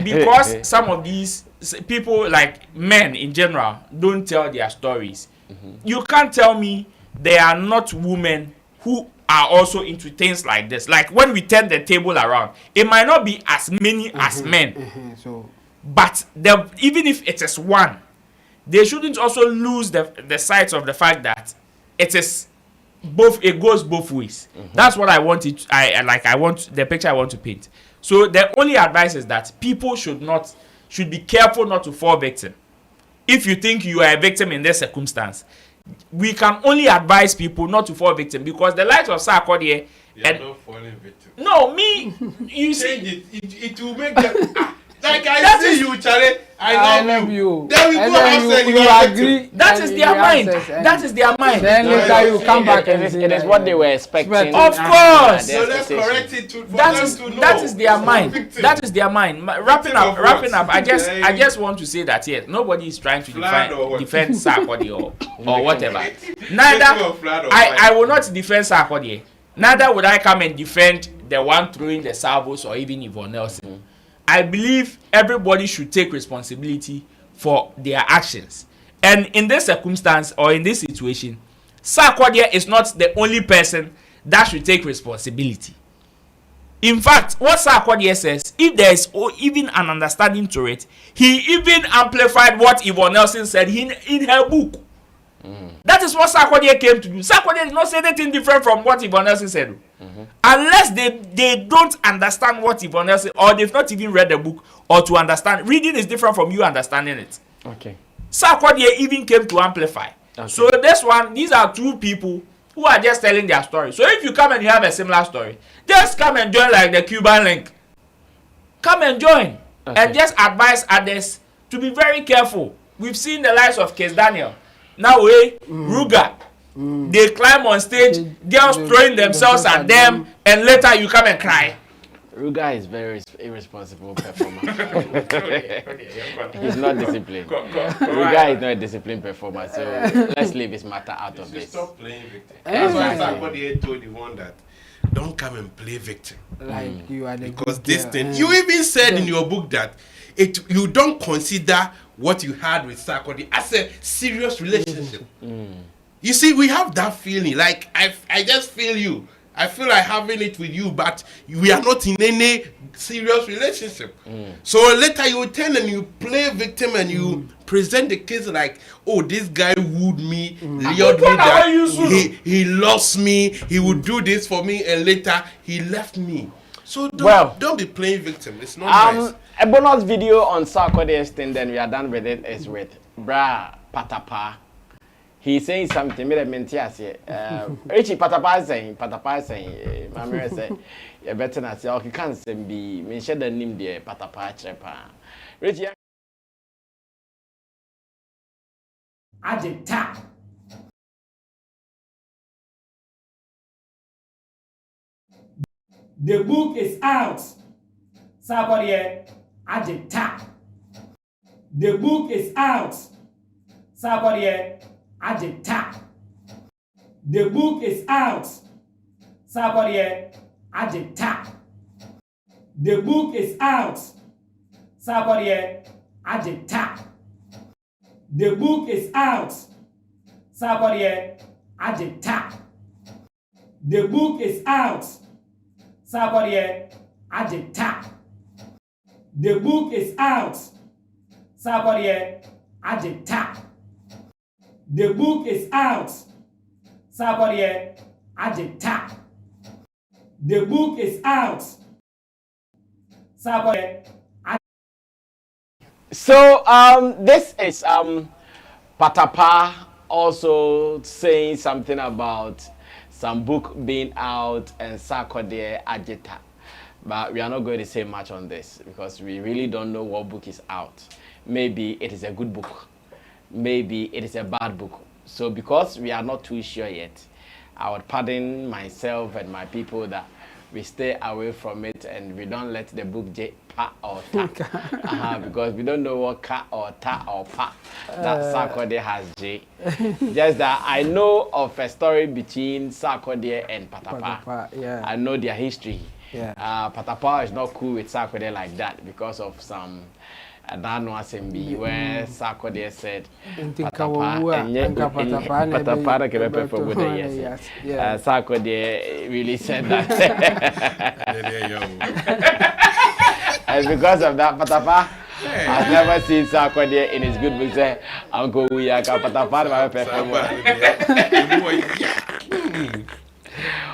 [SPEAKER 4] because some of these people, like men in general, don't tell their stories. You can't tell me there are not women who are also into things like this. Like when we turn the table around, it might not be as many as men,
[SPEAKER 5] So
[SPEAKER 4] but even if it is one, they shouldn't also lose the sight of the fact that it is both. It goes both ways. That's what I want it. I want the picture I want to paint. So the only advice is that people should be careful not to fall victim. If you think you are a victim in this circumstance, we can only advise people not to fall victim, because the likes of Sarkodie.
[SPEAKER 6] You're not falling victim.
[SPEAKER 4] No, me. You see.
[SPEAKER 6] Change it. It will make them. Like I see you, Charlie. I love you. Then we go outside. You
[SPEAKER 5] agree.
[SPEAKER 4] That is their mind. That is their mind.
[SPEAKER 5] Then later you come back and
[SPEAKER 3] It is what they were expecting.
[SPEAKER 4] Of course.
[SPEAKER 6] So let's correct it for them to know.
[SPEAKER 4] That is their mind. That is their mind. Wrapping up. I just want to say that yes, nobody is trying to defend Sarkodie or whatever. Neither I will not defend Sarkodie. Neither would I come and defend the one throwing the salvos or even Yvonne Nelson. I believe everybody should take responsibility for their actions. And in this circumstance or in this situation, Sarkodie is not the only person that should take responsibility. In fact, what Sarkodie says, if there is even an understanding to it, he even amplified what Yvonne Nelson said in her book. That is what Sarkodie came to do. Sarkodie did not say anything different from what Yvonne Nelson said. Unless they don't understand what Yvonne Nelson, or they've not even read the book, or to understand. Reading is different from you understanding it.
[SPEAKER 3] Okay.
[SPEAKER 4] Sarkodie even came to amplify.
[SPEAKER 3] Okay.
[SPEAKER 4] So these are two people who are just telling their story. So if you come and you have a similar story, just come and join like the Cuban link. Come and join. And just advise others to be very careful. We've seen the lives of Case Daniel. Now Ruga. They climb on stage, girls throwing themselves at them, and later you come and cry.
[SPEAKER 3] Ruga is very irresponsible performer. He's not disciplined. Ruga is not a disciplined performer, so let's leave his matter out of this.
[SPEAKER 6] Stop playing victim. That's why somebody told Yvonne that don't come and play victim.
[SPEAKER 5] Like you are the
[SPEAKER 6] Because
[SPEAKER 5] good
[SPEAKER 6] this
[SPEAKER 5] girl.
[SPEAKER 6] thing, you even said in your book that you don't consider what you had with Sarkodie as a serious relationship. You see, we have that feeling. Like I just feel you. I feel like having it with you, but we are not in any serious relationship. So later you turn and you play victim and you present the case like, oh, this guy wooed me, lured me that he lost me, he would do this for me, and later he left me. So don't be playing victim. It's not nice.
[SPEAKER 3] A bonus video on Sarkodie's thing, then we are done with it, is with Bra Patapa. He's saying something. Me mentias here. Richie patapa saying. Mammy say, "You better not say. Okay, can't say be. Me share the name there. Patapa chepa. Richie."
[SPEAKER 7] Agita. The book is out. Sarkodie. Agita. The book is out. Sarkodie. Agita. The book is out. Sarkodie. Agita. The book is out. Sarkodie. Agita. The book is out. Sarkodie. Agita. The book is out. Sarkodie. Agita. The book is out. Sarkodie. Agita. The book is out. Sarkodie. Agita. The book is out. Sarkodie.
[SPEAKER 3] So this is Patapa also saying something about some book being out and Sarkodie agita. But we are not going to say much on this because we really don't know what book is out. Maybe it is a good book. Maybe it is a bad book. So because we are not too sure yet, I would pardon myself and my people that we stay away from it and we don't let the book J pa or ta. Because we don't know what ka or ta or pa that Sarkodie has J. Just that I know of a story between Sarkodie and Patapa.
[SPEAKER 5] Yeah.
[SPEAKER 3] I know their history.
[SPEAKER 5] Yeah.
[SPEAKER 3] Patapa is not cool with Sarkodie like that because of some Assembly where Sarkodie said Sarkodie really said that. And because of that, Patapa has never seen Sarkodie in his good book say, Uncle Uyaka Patapa.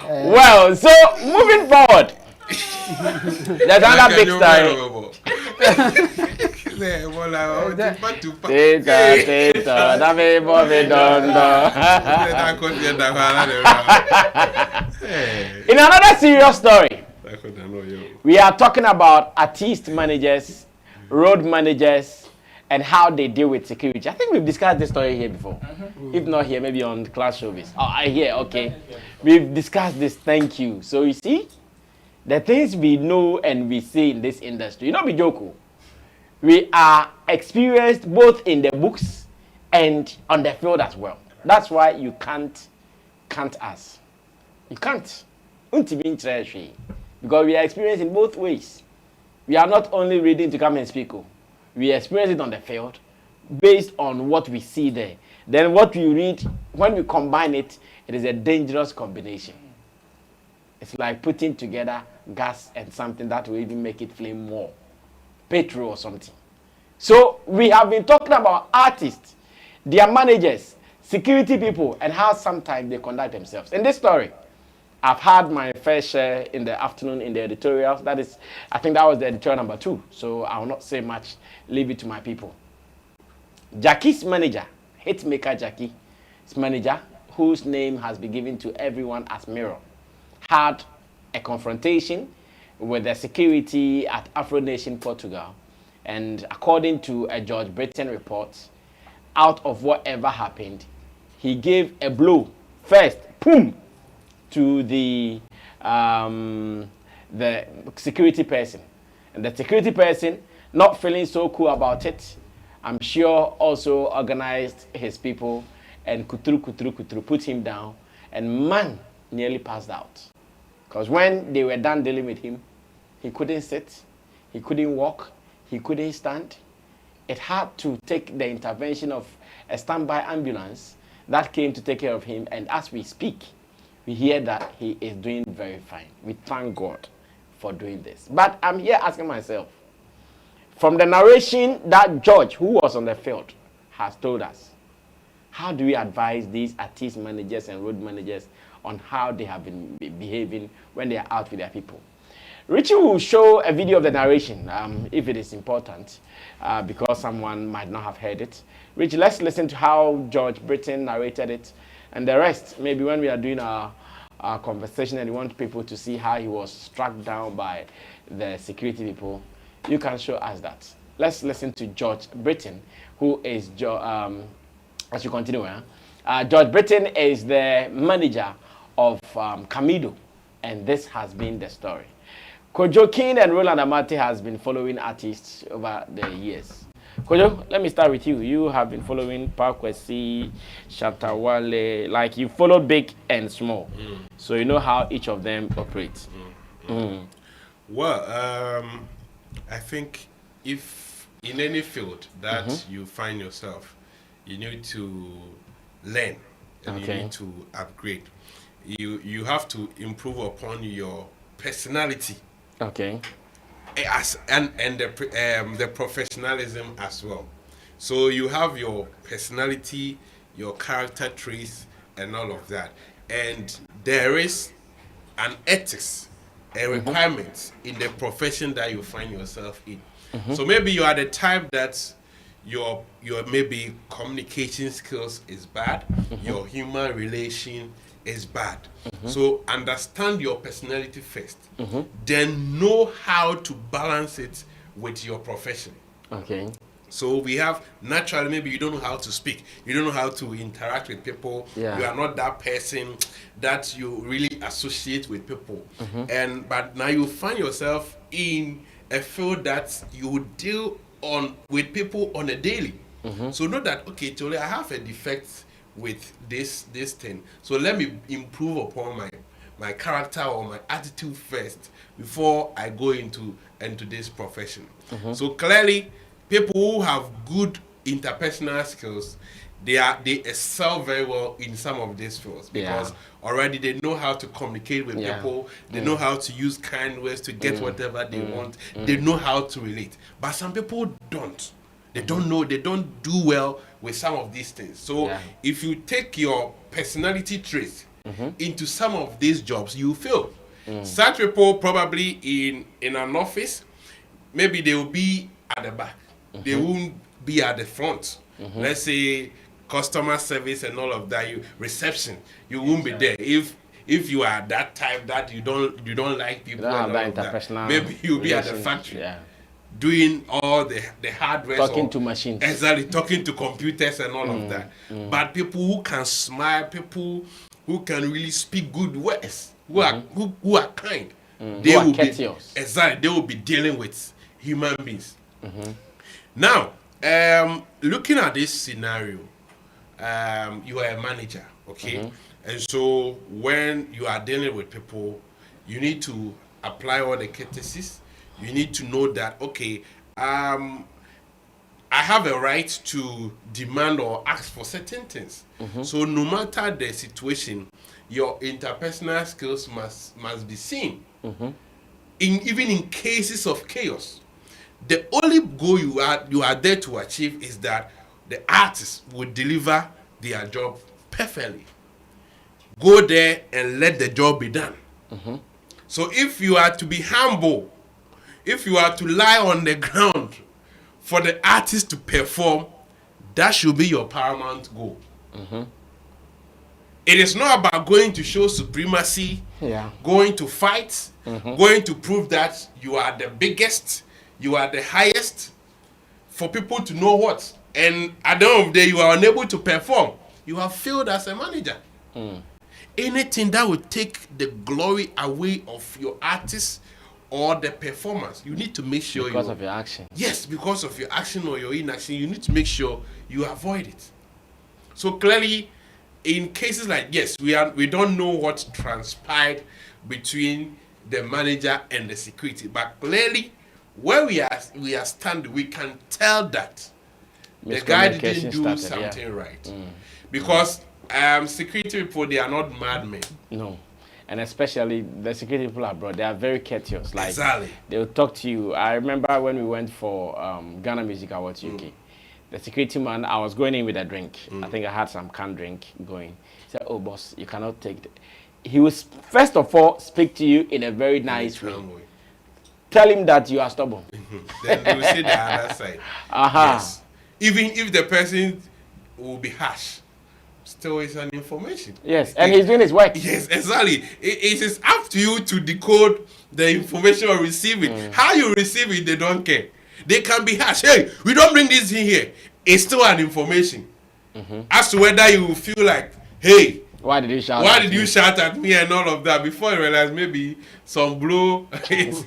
[SPEAKER 3] Well, so moving forward, there's another big story. In another serious story, we are talking about artist managers, road managers, and how they deal with security. I think we've discussed this story here before. If not here, maybe on Class Showbiz. Oh, I hear, okay. We've discussed this, thank you. So you see, the things we know and we see in this industry, you know, be joke. We are experienced both in the books and on the field as well. That's why you can't us. You can't. Because we are experienced in both ways. We are not only reading to come and speak. We experience it on the field based on what we see there. Then what we read, when we combine it, it is a dangerous combination. It's like putting together gas and something that will even make it flame more. Petrol or something. So we have been talking about artists, their managers, security people, and how sometimes they conduct themselves. In this story, I've had my fair share in the afternoon in the editorials. That is, I think that was the editorial number 2. So I will not say much. Leave it to my people. Gyakie's manager, hitmaker Gyakie's manager, whose name has been given to everyone as Mirror, had a confrontation with the security at Afronation, Portugal. And according to a George Britain report, out of whatever happened, he gave a blow first, boom, to the security person. And the security person, not feeling so cool about it, I'm sure also organized his people and kutru, put him down. And man nearly passed out. Because when they were done dealing with him, he couldn't sit, he couldn't walk, he couldn't stand. It had to take the intervention of a standby ambulance that came to take care of him. And as we speak, we hear that he is doing very fine. We thank God for doing this. But I'm here asking myself, from the narration that George, who was on the field, has told us, how do we advise these artist managers and road managers on how they have been behaving when they are out with their people? Richie will show a video of the narration if it is important, because someone might not have heard it. Richie, let's listen to how George Britton narrated it, and the rest, maybe when we are doing our conversation and you want people to see how he was struck down by the security people, you can show us that. Let's listen to George Britton, who is, as you continue, George Britton is the manager of Camido, and this has been the story. Kojo King and Roland Amate has been following artists over the years. Kojo, let me start with you. You have been following Parkwesi, Shatawale, like you followed big and small. So you know how each of them operates.
[SPEAKER 6] Well, I think if in any field that you find yourself, you need to learn and you need to upgrade. You have to improve upon your personality. And the professionalism as well. So you have your personality, your character traits, and all of that. And there is an ethics, a requirement in the profession that you find yourself in. So maybe you are the type that your maybe communication skills is bad, your human relation is bad. So understand your personality first, then know how to balance it with your profession. So we have, naturally, maybe you don't know how to speak, you don't know how to interact with people, you are not that person that you really associate with people. But now you find yourself in a field that you deal with people on a daily. So know that, okay, Tole, I have a defect with this thing, so let me improve upon my character or my attitude first before I go into this profession. So clearly, people who have good interpersonal skills, they excel very well in some of these fields, because already they know how to communicate with people, they know how to use kind words to get whatever they want, they know how to relate. But some people don't. They don't know, they don't do well with some of these things. So if you take your personality traits into some of these jobs, you fail. Such people probably in an office, maybe they will be at the back. They won't be at the front. Let's say customer service and all of that, reception, you won't be there. If you are that type that you don't like people and all of that, maybe you'll be at the factory. Doing all the hardware,
[SPEAKER 3] talking to machines,
[SPEAKER 6] exactly, talking to computers and all of that. But people who can smile, people who can really speak good words, who are kind, they will courteous. They will be dealing with human beings. Now, looking at this scenario, you are a manager, okay, and so when you are dealing with people, you need to apply all the courtesies. You need to know that, okay, I have a right to demand or ask for certain things. So no matter the situation, your interpersonal skills must be seen. Even in cases of chaos, the only goal you are there to achieve is that the artist will deliver their job perfectly. Go there and let the job be done. So if you are to be humble, if you are to lie on the ground for the artist to perform, that should be your paramount goal. It is not about going to show supremacy, going to fight, going to prove that you are the biggest, you are the highest, for people to know what. And at the end of the day, you are unable to perform. You have failed as a manager. Anything that would take the glory away of your artist or the performance, you need to make sure
[SPEAKER 3] because of your action.
[SPEAKER 6] Yes, because of your action or your inaction, you need to make sure you avoid it. So clearly, in cases like, yes, we don't know what transpired between the manager and the security, but clearly, where we are standing, we can tell that the guy didn't do something right, because security people, they are not madmen.
[SPEAKER 3] No. And especially the security people abroad, they are very courteous. Like, they will talk to you. I remember when we went for Ghana Music Awards UK, the security man, I was going in with a drink. I think I had some canned drink going. He said, "Oh, boss, you cannot take it." He will first of all speak to you in a very nice way. tell him that you are stubborn.
[SPEAKER 6] Then they will see the other side. Yes. Even if the person will be harsh, still is an information.
[SPEAKER 3] Yes, and he's doing his work.
[SPEAKER 6] Yes, exactly. It is up to you to decode the information or receive it. How you receive it, they don't care. They can be harsh. Hey, we don't bring this in here. It's still an information. As to whether you feel like, hey,
[SPEAKER 3] why did you shout?
[SPEAKER 6] Why did you shout at me and all of that? Before you realize maybe some blow has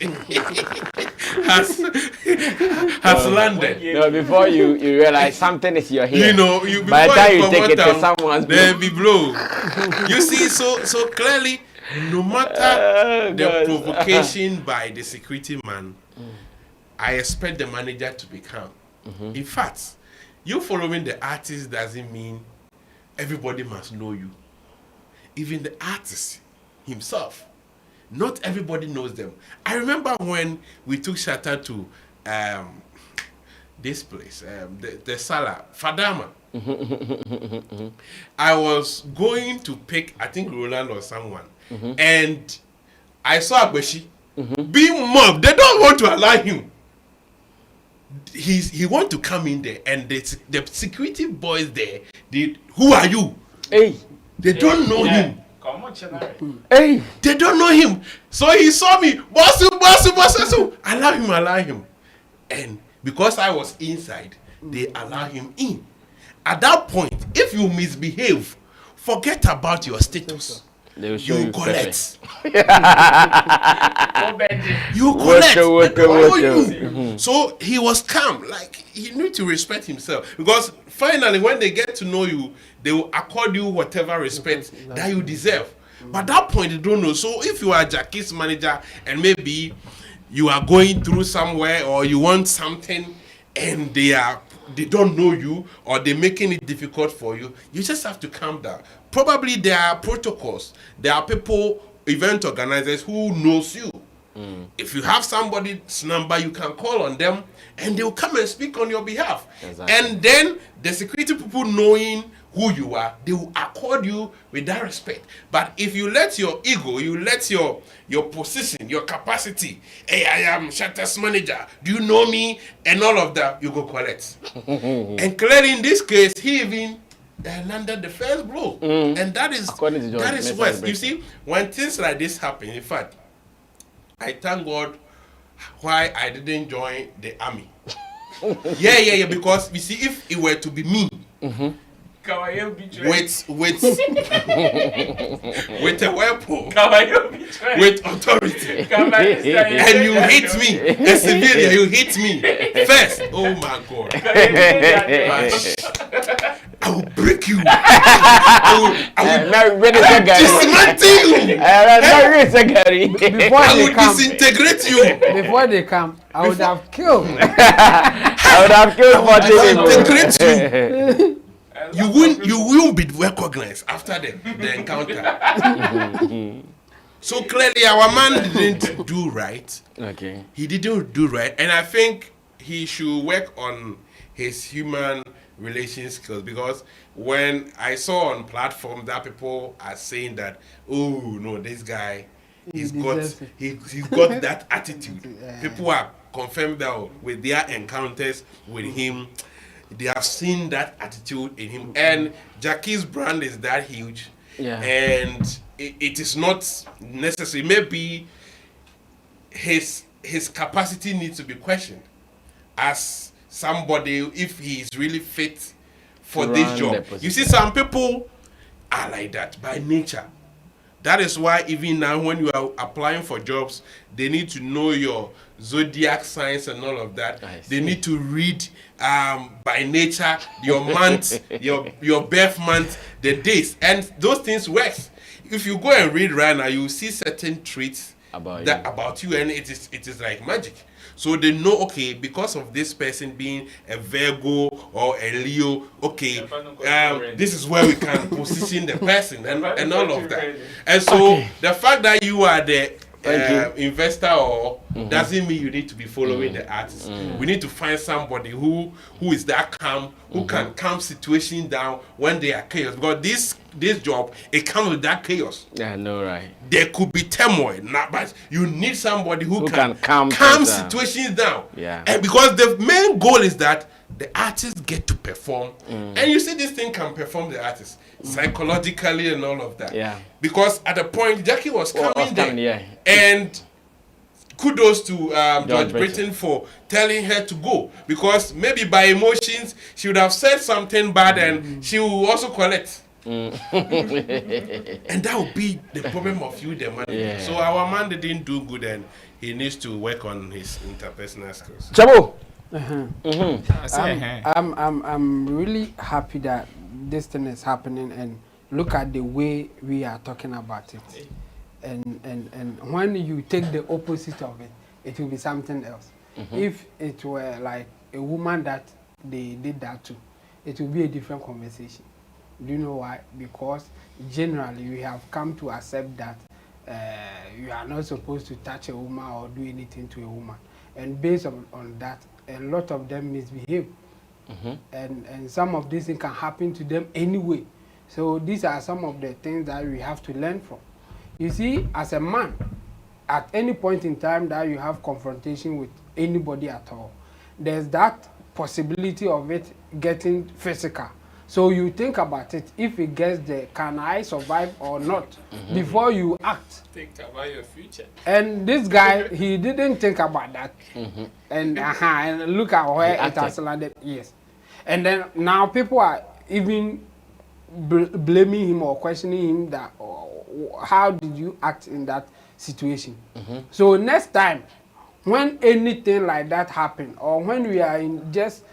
[SPEAKER 6] landed.
[SPEAKER 3] No, before you realize something is your here.
[SPEAKER 6] You know, you
[SPEAKER 3] by the time you take it to someone's
[SPEAKER 6] there be blow. You see, so clearly, no matter the provocation by the security man, I expect the manager to be calm. In fact, you following the artist doesn't mean everybody must know you. Even the artist himself, not everybody knows them. I remember when we took Shatta to this place, the Sala, Fadama. I was going to pick, I think, Roland or someone, and I saw Agbeshi being mobbed. They don't want to allow him. He want to come in there, and the security boys there, who are you?
[SPEAKER 3] Hey.
[SPEAKER 6] They don't know him.
[SPEAKER 3] Hey.
[SPEAKER 6] They don't know him. So he saw me. Bossu. Allow him. And because I was inside, they allow him in. At that point, if you misbehave, forget about your status.
[SPEAKER 3] They will show you
[SPEAKER 6] collect. You collect. So he was calm. Like, he need to respect himself. Because finally, when they get to know you, they will accord you whatever respect that you deserve. But at that point, they don't know. So if you are Gyakie's manager and maybe you are going through somewhere or you want something and they don't know you or they're making it difficult for you, you just have to calm down. Probably there are protocols. There are people, event organizers who knows you. If you have somebody's number, you can call on them and they will come and speak on your behalf. Exactly. And then the security people knowing who you are, they will accord you with that respect. But if you let your ego, you let your position, your capacity, hey, I am Shatta's manager, do you know me? And all of that, you go collect. And clearly in this case, he even landed the first blow. And that is worse. You see, when things like this happen, in fact, I thank God why I didn't join the army. Yeah, because you see, if it were to be me, with a weapon, with authority, and you hit me, a civilian, you hit me first. Oh my God! I will break you. I will dismantle you. I will disintegrate you.
[SPEAKER 5] Before they come, I would have killed.
[SPEAKER 3] I would have killed 40
[SPEAKER 6] disintegrate you. You won't be recognized after the encounter. So clearly our man didn't do right.
[SPEAKER 3] Okay.
[SPEAKER 6] He didn't do right. And I think he should work on his human relation skills, because when I saw on platform that people are saying that, oh no, this guy, he's got that attitude. People are confirmed that with their encounters with him, they have seen that attitude in him. And Gyakie's brand is that huge.
[SPEAKER 3] Yeah.
[SPEAKER 6] And it is not necessary. Maybe his capacity needs to be questioned as somebody, if he is really fit for this job. You see, some people are like that by nature. That is why even now when you are applying for jobs, they need to know your zodiac signs and all of that. They need to read by nature your month, your birth month, the days, and those things work. If you go and read right now, you see certain traits about you, and it is like magic. So they know, okay, because of this person being a Virgo or a Leo, okay, this is where we can position the person and all of that. And so the fact that you are the investor or doesn't mean you need to be following the artist. We need to find somebody who is that calm, who can calm situation down when they are chaos. Because this job, it comes with that chaos.
[SPEAKER 3] Yeah, no, right.
[SPEAKER 6] There could be turmoil, but you need somebody who can
[SPEAKER 3] calm
[SPEAKER 6] situations down.
[SPEAKER 3] Yeah.
[SPEAKER 6] And because the main goal is that the artists get to perform, and you see this thing can perform the artist psychologically and all of that.
[SPEAKER 3] Yeah.
[SPEAKER 6] Because at the point Gyakie was coming there,
[SPEAKER 3] yeah.
[SPEAKER 6] and kudos to George Britain for telling her to go, because maybe by emotions she would have said something bad and she will also collect. And that would be the problem of you, the man.
[SPEAKER 3] Yeah.
[SPEAKER 6] So our man didn't do good, and he needs to work on his interpersonal skills.
[SPEAKER 3] Chabo.
[SPEAKER 5] I'm really happy that this thing is happening, and look at the way we are talking about it. And when you take the opposite of it, it will be something else. If it were like a woman that they did that to, it will be a different conversation. Do you know why? Because generally we have come to accept that you are not supposed to touch a woman or do anything to a woman. And based on that, a lot of them misbehave. And some of these things can happen to them anyway. So these are some of the things that we have to learn from. You see, as a man, at any point in time that you have confrontation with anybody at all, there's that possibility of it getting physical. So you think about it. If it gets there, can I survive or not? Before you act.
[SPEAKER 4] Think about your future.
[SPEAKER 5] And this guy, he didn't think about that. And look at where it has landed. Yes. And then now people are even blaming him or questioning him that how did you act in that situation? So next time, when anything like that happen, or when we are in just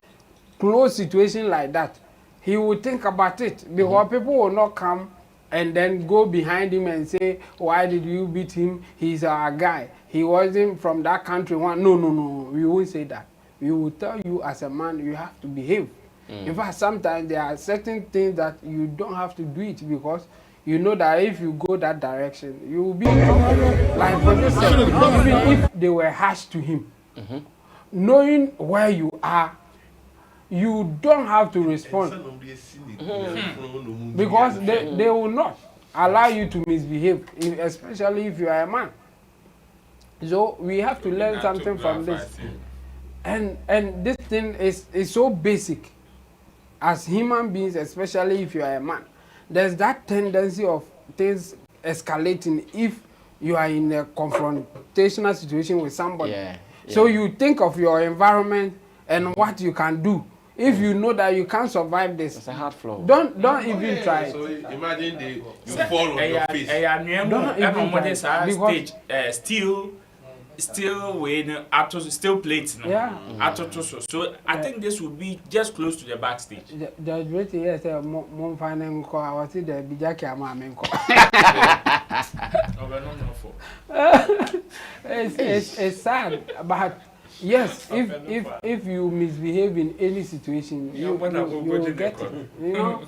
[SPEAKER 5] close situation like that, he will think about it, because people will not come and then go behind him and say, why did you beat him? He's our guy. He wasn't from that country. No. We won't say that. We will tell you as a man, you have to behave. In fact, sometimes there are certain things that you don't have to do it, because you know that if you go that direction, you will be in trouble. Like for this, even if they were harsh to him, knowing where you are, you don't have to respond, because they will not allow you to misbehave, especially if you are a man. So we have to learn something from this. And this thing is so basic. As human beings, especially if you are a man, there's that tendency of things escalating if you are in a confrontational situation with somebody. So you think of your environment and what you can do. If you know that you can't survive this, it's a hard floor. Don't even try it.
[SPEAKER 6] So imagine you fall on your face.
[SPEAKER 5] Don't even try it,
[SPEAKER 4] Because still weighing still plates.
[SPEAKER 5] Yeah.
[SPEAKER 4] So I think this would be just close to the backstage.
[SPEAKER 5] Judge Britain, yes, mom finding call. I was the Gyakie amamen call. It's sad, but yes, if you misbehave in any situation, you will get it. You know,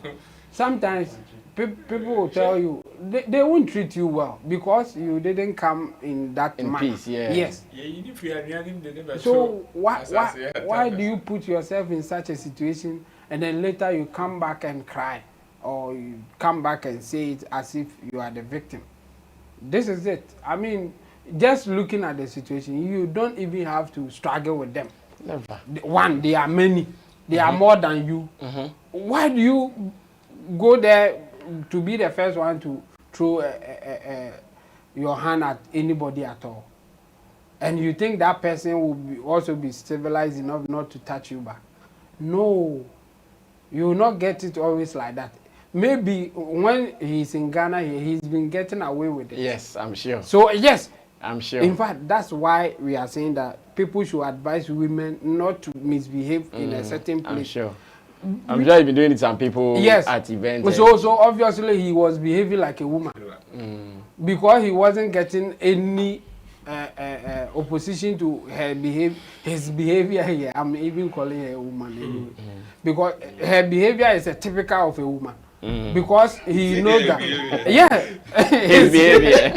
[SPEAKER 5] sometimes people will tell you they won't treat you well because you didn't come in that manner.
[SPEAKER 3] Peace,
[SPEAKER 5] Yes. So why do you put yourself in such a situation and then later you come back and cry, or you come back and say it as if you are the victim? This is it. I mean, just looking at the situation, you don't even have to struggle with them.
[SPEAKER 3] Never.
[SPEAKER 5] One, they are many. They are more than you. Why do you go there to be the first one to throw your hand at anybody at all? And you think that person will also be civilized enough not to touch you back? No. You will not get it always like that. Maybe when he's in Ghana, he's been getting away with it.
[SPEAKER 3] Yes, I'm sure.
[SPEAKER 5] So, yes.
[SPEAKER 3] I'm sure.
[SPEAKER 5] In fact, that's why we are saying that people should advise women not to misbehave in a certain place.
[SPEAKER 3] I'm sure. I'm sure you've been doing it to some people at events.
[SPEAKER 5] So obviously he was behaving like a woman. Because he wasn't getting any opposition to his behavior here. I'm even calling her a woman anyway. Because her behavior is a typical of a woman. because he knows that. Yeah.
[SPEAKER 3] His behavior.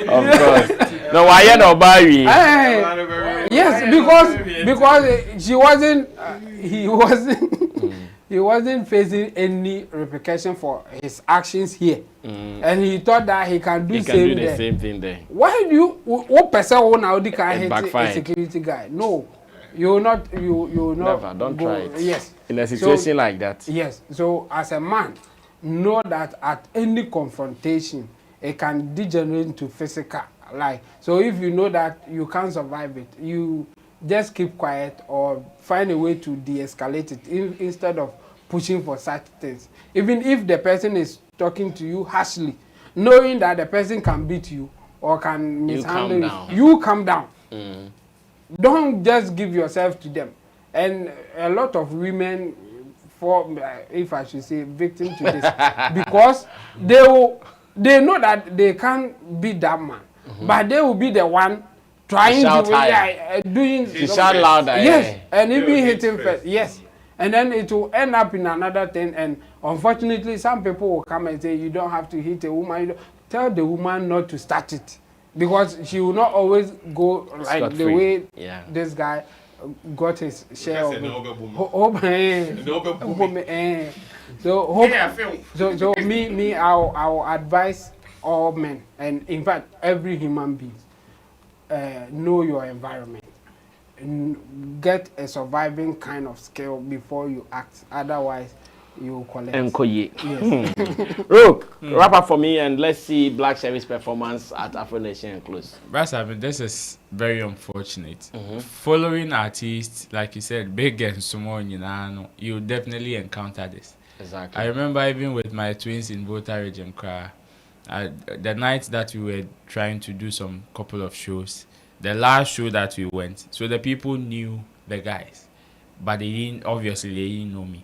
[SPEAKER 3] Of course. No, why no Barry?
[SPEAKER 5] Yes, because she wasn't. He wasn't. He wasn't facing any repercussion for his actions here, and he thought that he can do the
[SPEAKER 3] same thing there.
[SPEAKER 5] Why do you? What person will now can hit
[SPEAKER 3] backfired.
[SPEAKER 5] a security guy? No, you will not. You will not.
[SPEAKER 3] Never. Don't try it.
[SPEAKER 5] Yes.
[SPEAKER 3] In a situation like that.
[SPEAKER 5] Yes. So as a man, know that at any confrontation, it can degenerate into physical. Like, so if you know that you can't survive it, you just keep quiet or find a way to de-escalate it instead of pushing for such things. Even if the person is talking to you harshly, knowing that the person can beat you or can mishandle you, calm down. Don't just give yourself to them. And a lot of women, if I should say, victim to this, because they know that they can't beat that man, but they will be the one trying to doing
[SPEAKER 3] shout louder.
[SPEAKER 5] Yes, and if we hit him first, yes, and then it will end up in another thing. And unfortunately, some people will come and say you don't have to hit a woman. Tell the woman not to start it, because she will not always go like the way this guy got his share of it. So me, I'll advise all men, and in fact every human being, know your environment. Get a surviving kind of skill before you act. Otherwise, you will collect. Yes.
[SPEAKER 3] Rook, wrap up for me and let's see Black Sherrif's performance at Afronation and close.
[SPEAKER 4] This is very unfortunate. Following artists, like you said, big and small, you definitely encounter this.
[SPEAKER 3] Exactly.
[SPEAKER 4] I remember even with my twins in Volta region, the night that we were trying to do some couple of shows, the last show that we went, so the people knew the guys, but they didn't know me.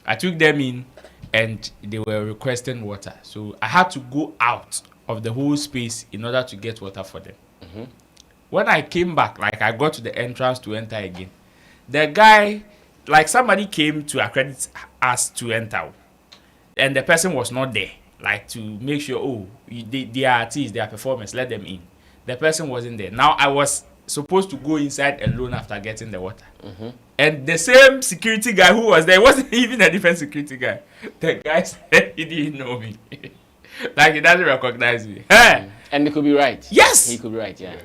[SPEAKER 4] I took them in and they were requesting water, so I had to go out of the whole space in order to get water for them. When I came back, like I got to the entrance to enter again, the guy, like somebody came to accredit us to enter, and the person was not there, like to make sure, they are artists, they are performers, let them in. The person wasn't there. Now I was supposed to go inside alone after getting the water. And the same security guy who was there wasn't even a different security guy. The guy said he didn't know me. Like he doesn't recognize me.
[SPEAKER 3] And he could be right.
[SPEAKER 4] Yes!
[SPEAKER 3] He could be right, yeah.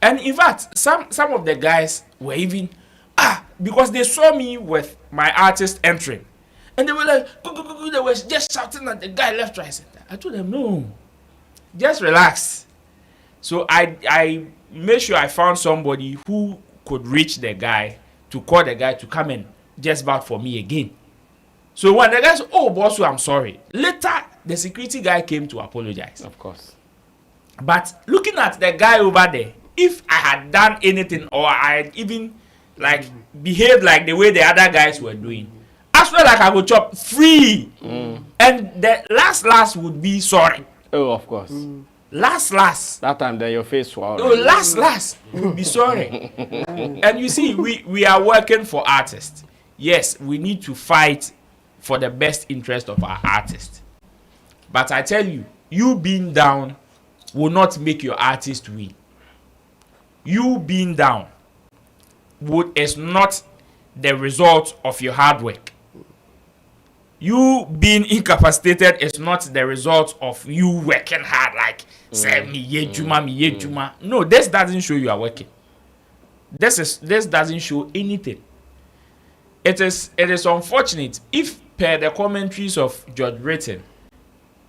[SPEAKER 4] And in fact, some of the guys were even, because they saw me with my artist entering. And they were like, go. They were just shouting at the guy left, right, center. I told them, no, just relax. So I made sure I found somebody who could reach the guy to call the guy to come and just vouch for me again. So when the guy said, boss, I'm sorry. Later, the security guy came to apologize.
[SPEAKER 3] Of course.
[SPEAKER 4] But looking at the guy over there, if I had done anything or I had even like behaved like the way the other guys were doing, as well like I would chop free. And the last would be sorry.
[SPEAKER 3] Oh, of course.
[SPEAKER 4] Last.
[SPEAKER 3] That time then your face swallowed.
[SPEAKER 4] Oh, last. We'll be sorry. And you see, we are working for artists. Yes, we need to fight for the best interest of our artists. But I tell you, you being down will not make your artist win. You being down is not the result of your hard work. You being incapacitated is not the result of you working hard, like say me juma. No, this doesn't show you are working. This doesn't show anything. It is unfortunate if per the commentaries of George Britton,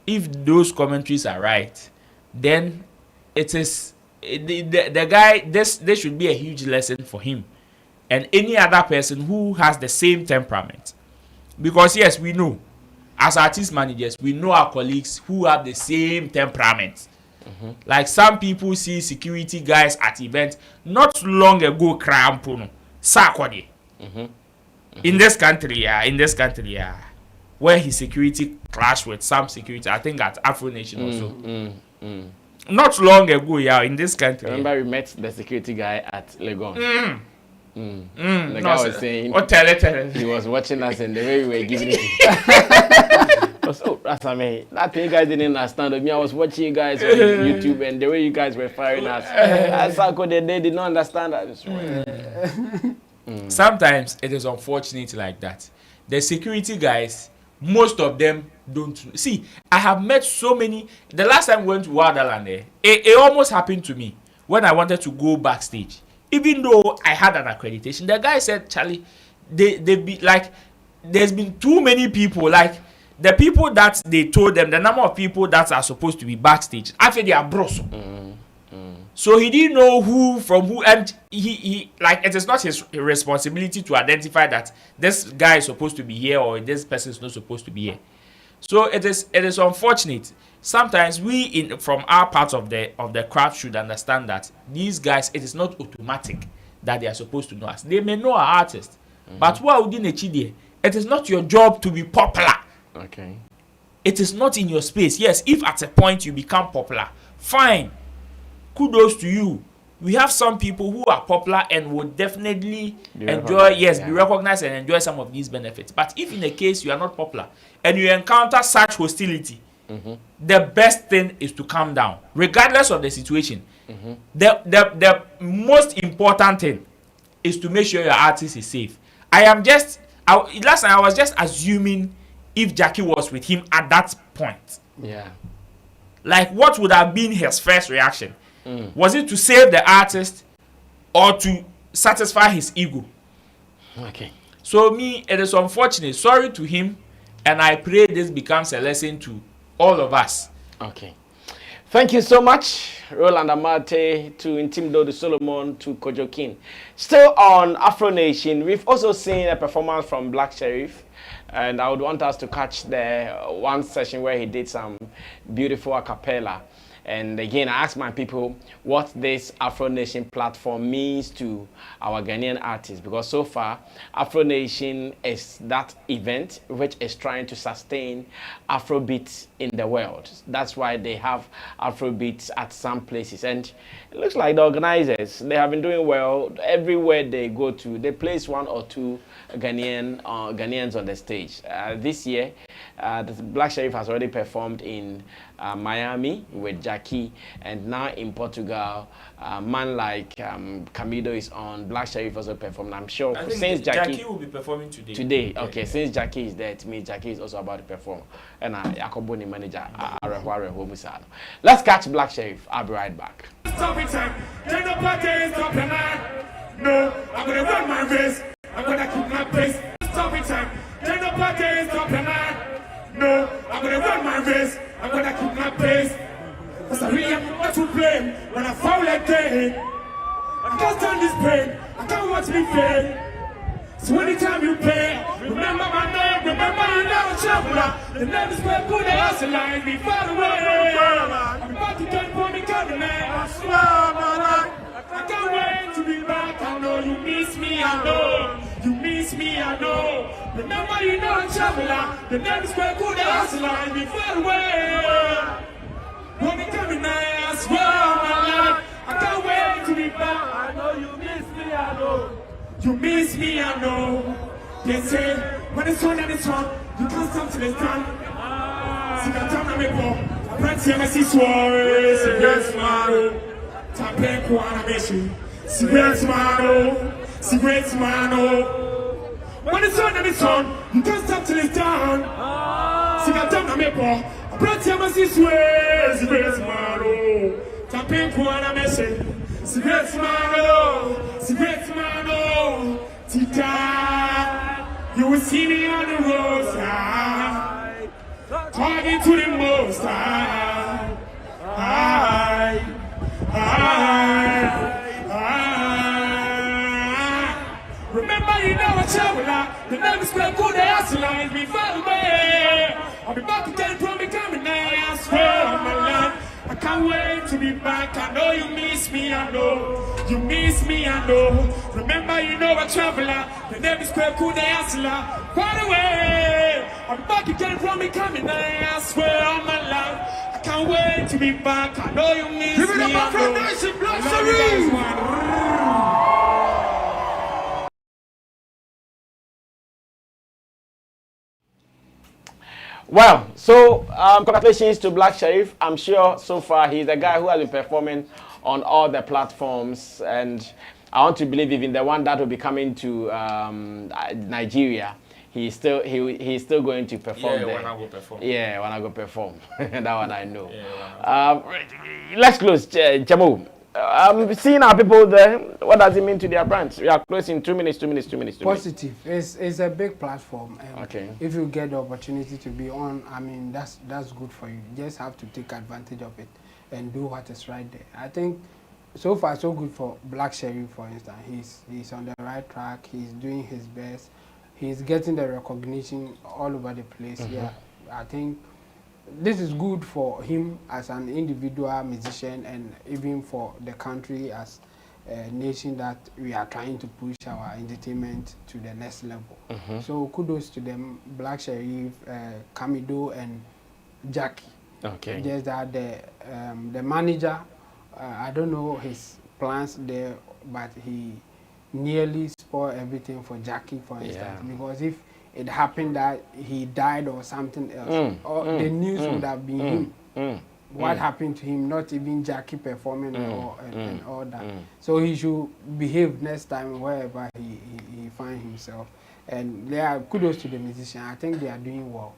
[SPEAKER 4] if those commentaries are right, then it is the guy. This should be a huge lesson for him and any other person who has the same temperament. Because yes, we know, as artist managers, we know our colleagues who have the same temperament. Like some people see security guys at events. Not long ago, Sarkodie. In this country, where his security clashed with some security, I think at Afronation also. Not long ago, in this country.
[SPEAKER 3] I remember we met the security guy at Legon. The guy was saying
[SPEAKER 4] tell it.
[SPEAKER 3] he was watching us and the way we were giving it. Oh, that's amazing. That thing you guys didn't understand. Me, I was watching you guys on YouTube and the way you guys were firing us. They did not understand that.
[SPEAKER 4] Sometimes it is unfortunate like that. The security guys, most of them don't see. I have met so many. The last time we went to Wahala, it almost happened to me when I wanted to go backstage. Even though I had an accreditation, the guy said, Charlie, they be like, there's been too many people. Like the people that they told them, the number of people that are supposed to be backstage, after they are bros. So he didn't know who from who, and he like it is not his responsibility to identify that this guy is supposed to be here or this person is not supposed to be here. So it is unfortunate. Sometimes we from our part of the craft should understand that these guys, it is not automatic that they are supposed to know us. They may know our artists, but what within a it is not your job to be popular.
[SPEAKER 3] Okay.
[SPEAKER 4] It is not in your space. Yes, if at a point you become popular, fine. Kudos to you. We have some people who are popular and would definitely be recognized and enjoy some of these benefits. But if in a case you are not popular and you encounter such hostility, the best thing is to calm down, regardless of the situation. The most important thing is to make sure your artist is safe. Last time I was just assuming if Gyakie was with him at that point.
[SPEAKER 3] Yeah.
[SPEAKER 4] Like, what would have been his first reaction? Was it to save the artist or to satisfy his ego?
[SPEAKER 3] Okay.
[SPEAKER 4] So it is unfortunate. Sorry to him, and I pray this becomes a lesson to all of us.
[SPEAKER 3] Okay. Thank you so much, Roland Amate, to Intimdo de Solomon, to Kojo King. Still on Afronation, we've also seen a performance from Black Sherrif, and I would want us to catch the one session where he did some beautiful a cappella. And again, I asked my people what this Afronation platform means to our Ghanaian artists, because so far, Afronation is that event which is trying to sustain Afrobeats in the world. That's why they have Afrobeats at some places. And it looks like the organizers, they have been doing well. Everywhere they go to, they place one or two Ghanaians on the stage. This year, the Black Sherrif has already performed in Miami with Gyakie, and now in Portugal, man like Camido is on. Black Sherrif also performed. I'm sure since
[SPEAKER 4] Gyakie will be performing today.
[SPEAKER 3] Today, okay. Since Gyakie is there, it means Gyakie is also about to perform. And Yakobo, the manager, let's catch Black Sherrif. I'll be right back.
[SPEAKER 8] No, I'm gonna run my race. I'm gonna keep my pace. Stop it time. Turn the party, stop the man. No, I'm gonna run my race. I'm gonna keep my pace. Cause I really have what to blame when I fall like that. I can't stand this pain. I can't watch me fail. So anytime you pay, remember my name. Remember you never traveler. The name is where put the hustle line me far away. I'm about to turn for me coming man. I swear my life. I can't wait to be back. I know you miss me, I know. You miss me, I know. Remember you know a traveler. The name is where good hustle and be far away. When it coming now, I swear on my life. I can't wait to be back. I know you miss me, I know. You miss me, I know. They say, when it's on and it's on, you can't stop till it's done. See that time I make up. I pray to you, I see Suarez. Yes, man. Tape Afronation. Cigarettes, mano. When it's on and it's on, you can't stop till it's done. Cigarettes, I brought you my sister. Cigarettes, mano. Tape Afronation. Cigarettes, mano. Tita, you will see me on the roadside, talking to the most high. Remember you know a traveler. The name is where good hustle and be far away. I'll be back again from me coming now. I swear on my life. I can't wait to be back. I know you miss me, I know. You miss me, I know. Remember you know a traveler. The name is where good hustler. Far away. I'll be back again from me coming now. I swear on my life. I can't wait to be back. I know you miss me. Give it up, Afronation, Black Sherrif.
[SPEAKER 3] Well, so congratulations to Black Sherrif. I'm sure so far he's a guy who has been performing on all the platforms, and I want to believe even the one that will be coming to Nigeria, he's still going to perform there.
[SPEAKER 4] When I go perform.
[SPEAKER 3] Yeah, when I go perform. That one I know.
[SPEAKER 4] Yeah,
[SPEAKER 3] Let's close, Jamu. Seeing our people there, what does it mean to their brands? We are closing 2 minutes.
[SPEAKER 5] Positive. It's a big platform. And
[SPEAKER 3] Okay.
[SPEAKER 5] if you get the opportunity to be on, I mean, that's good for you. You just have to take advantage of it and do what is right there. I think so far so good for Black Sherrif, for instance. He's on the right track. He's doing his best. He's getting the recognition all over the place. Yeah, I think this is good for him as an individual musician, and even for the country as a nation that we are trying to push our entertainment to the next level. So kudos to them, Black Sherrif, Kamido, and Gyakie.
[SPEAKER 3] Okay.
[SPEAKER 5] Just that the manager, I don't know his plans there, but he nearly spoiled everything for Gyakie, for instance, because if it happened that he died or something else, or the news would have been him. What happened to him? Not even Gyakie performing and all that. So he should behave next time wherever he find himself. And they are kudos to the musician. I think they are doing well.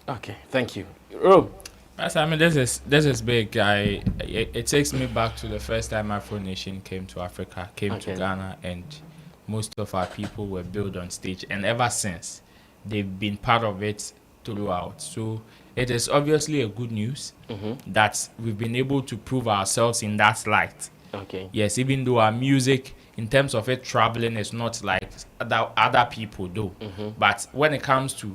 [SPEAKER 3] Okay, thank you. Ro.
[SPEAKER 4] I mean, this is big. It takes me back to the first time Afronation came to Africa, came to Ghana, and most of our people were built on stage. And ever since, they've been part of it throughout. So it is obviously a good news that we've been able to prove ourselves in that light.
[SPEAKER 3] Okay.
[SPEAKER 4] Yes, even though our music, in terms of it traveling, is not like other people do. But when it comes to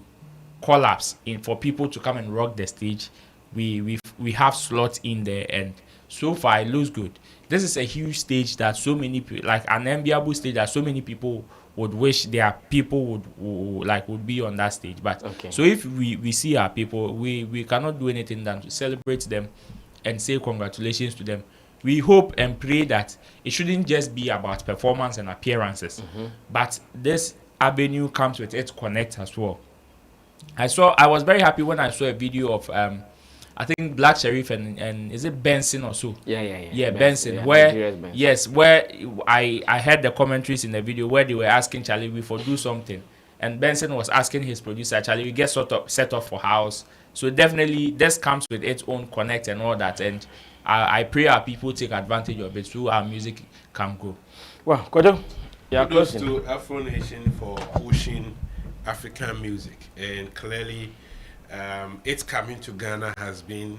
[SPEAKER 4] collabs, for people to come and rock the stage, we have slots in there, and so far it looks good. This is a huge stage that so many people, like an enviable stage that so many people would wish their people would be on that stage. But so if we see our people, we cannot do anything than to celebrate them and say congratulations to them. We hope and pray that it shouldn't just be about performance and appearances, but this avenue comes with its connect as well. I was very happy when I saw a video of I think Black Sherrif and is it Benson or so? Yeah, Benson.
[SPEAKER 3] Yeah,
[SPEAKER 4] where
[SPEAKER 3] Benson.
[SPEAKER 4] yes, where I heard the commentaries in the video where they were asking Charlie we for do something, and Benson was asking his producer Charlie we get sort of set up for house. So definitely this comes with its own connect and all that, and I pray our people take advantage of it so our music can grow.
[SPEAKER 3] Well, Kodo,
[SPEAKER 6] kudos to Afronation for pushing African music, and clearly its coming to Ghana has been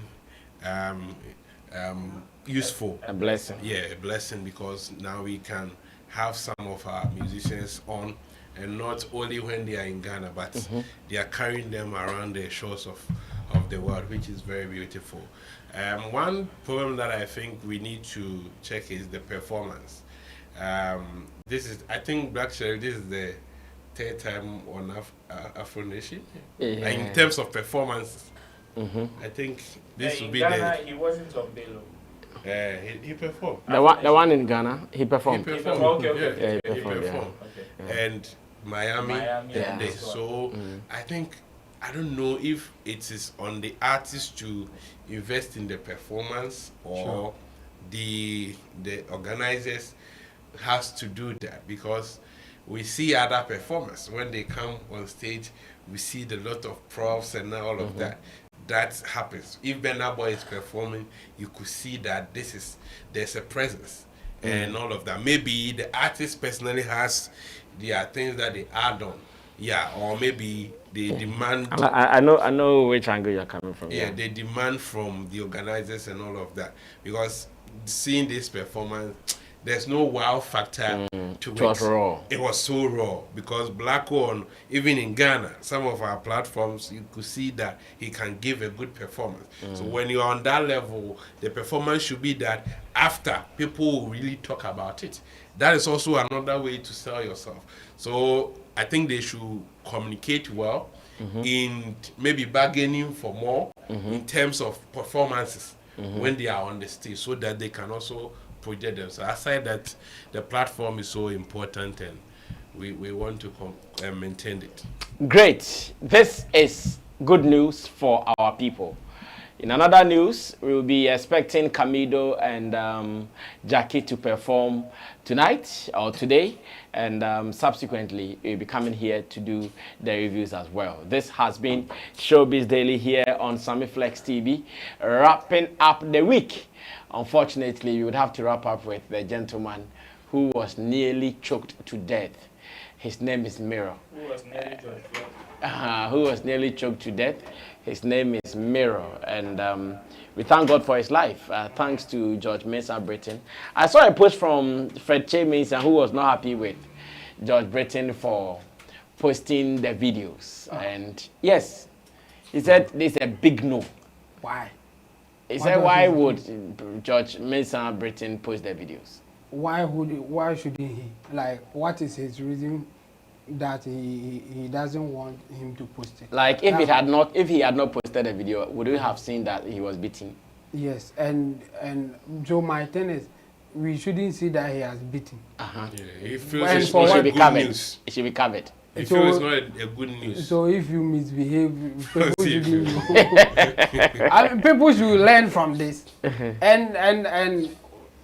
[SPEAKER 6] useful.
[SPEAKER 3] A blessing.
[SPEAKER 6] Yeah, a blessing, because now we can have some of our musicians on, and not only when they are in Ghana, but they are carrying them around the shores of the world, which is very beautiful. One problem that I think we need to check is the performance. I think Black Sherrif, this is the third time on Afronation. In terms of performance, I think this will be
[SPEAKER 4] Ghana, he wasn't on Bello.
[SPEAKER 6] he performed.
[SPEAKER 3] The one in Ghana, he performed.
[SPEAKER 6] He performed.
[SPEAKER 4] Okay.
[SPEAKER 3] Yeah, he performed.
[SPEAKER 4] Okay.
[SPEAKER 6] And Miami.
[SPEAKER 4] Yeah.
[SPEAKER 6] So I think, I don't know if it is on the artist to invest in the performance, or the organizers has to do that, because we see other performers when they come on stage, we see the lot of props and all of that. That happens. If Burna Boy is performing, you could see that there's a presence and all of that. Maybe the artist personally has their things that they add on, or maybe they demand.
[SPEAKER 3] I know which angle you're coming from.
[SPEAKER 6] Yeah, they demand from the organizers and all of that, because seeing this performance, there's no wow factor to it.
[SPEAKER 3] It was raw.
[SPEAKER 6] It was so raw, because Black One, even in Ghana, some of our platforms, you could see that he can give a good performance. So when you're on that level, the performance should be that after, people will really talk about it. That is also another way to sell yourself. So I think they should communicate well in maybe bargaining for more in terms of performances when they are on the stage, so that they can also project them. So aside that, the platform is so important, and we want to maintain it.
[SPEAKER 3] Great. This is good news for our people. In another news, we will be expecting Camido and Gyakie to perform tonight or today, and subsequently we'll be coming here to do the reviews as well. This has been Showbiz Daily here on Sammy Flex TV, wrapping up the week. Unfortunately, we would have to wrap up with the gentleman who was nearly choked to death. His name is Mirror.
[SPEAKER 4] Who was nearly choked?
[SPEAKER 3] Who was nearly choked to death. His name is Mirror, and we thank God for his life. Thanks to George Mensah Britain. I saw a post from Fred Mensah, who was not happy with George Britain for posting the videos. And yes, he said this is a big no.
[SPEAKER 5] Why?
[SPEAKER 3] He said, why would George Mensah Britain post the videos?
[SPEAKER 5] Why shouldn't he? Like, what is his reason that he doesn't want him to post it?
[SPEAKER 3] Like, if he had not posted the video, would we have seen that he was beaten?
[SPEAKER 5] Yes, and so my thing is, we shouldn't see that he has beaten.
[SPEAKER 6] Yeah, he feels
[SPEAKER 5] And
[SPEAKER 6] it's
[SPEAKER 5] for
[SPEAKER 6] not
[SPEAKER 5] what-
[SPEAKER 6] a good news.
[SPEAKER 3] It should be covered.
[SPEAKER 6] He
[SPEAKER 5] So-
[SPEAKER 6] feels it's not a good news.
[SPEAKER 5] So if you misbehave, people
[SPEAKER 6] See,
[SPEAKER 5] shouldn't. I mean, people should learn from this. And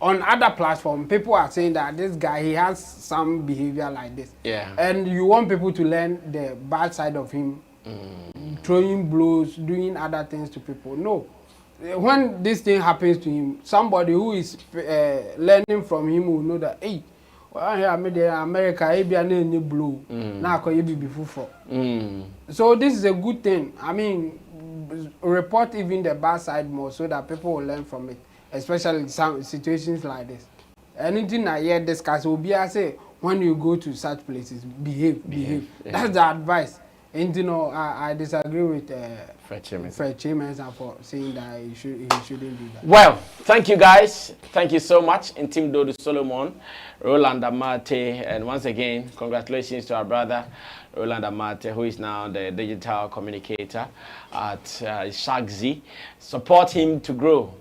[SPEAKER 5] on other platforms, people are saying that this guy, he has some behavior like this.
[SPEAKER 3] Yeah.
[SPEAKER 5] And you want people to learn the bad side of him, throwing blows, doing other things to people. No. When this thing happens to him, somebody who is learning from him will know that, hey, well, here I made America, maybe I need a blow. Now I can be before. So this is a good thing. I mean, report even the bad side more so that people will learn from it, especially in some situations like this. Anything I hear discuss will be, I say, when you go to such places, behave.
[SPEAKER 3] Yeah.
[SPEAKER 5] That's the advice. And you know, I disagree with
[SPEAKER 3] Fred Mensah.
[SPEAKER 5] Fred Mensah for saying that he shouldn't do that.
[SPEAKER 3] Well, thank you guys. Thank you so much. In Team Dodo Solomon, Roland Amate, and once again, congratulations to our brother, Roland Amate, who is now the digital communicator at Shagzi. Support him to grow.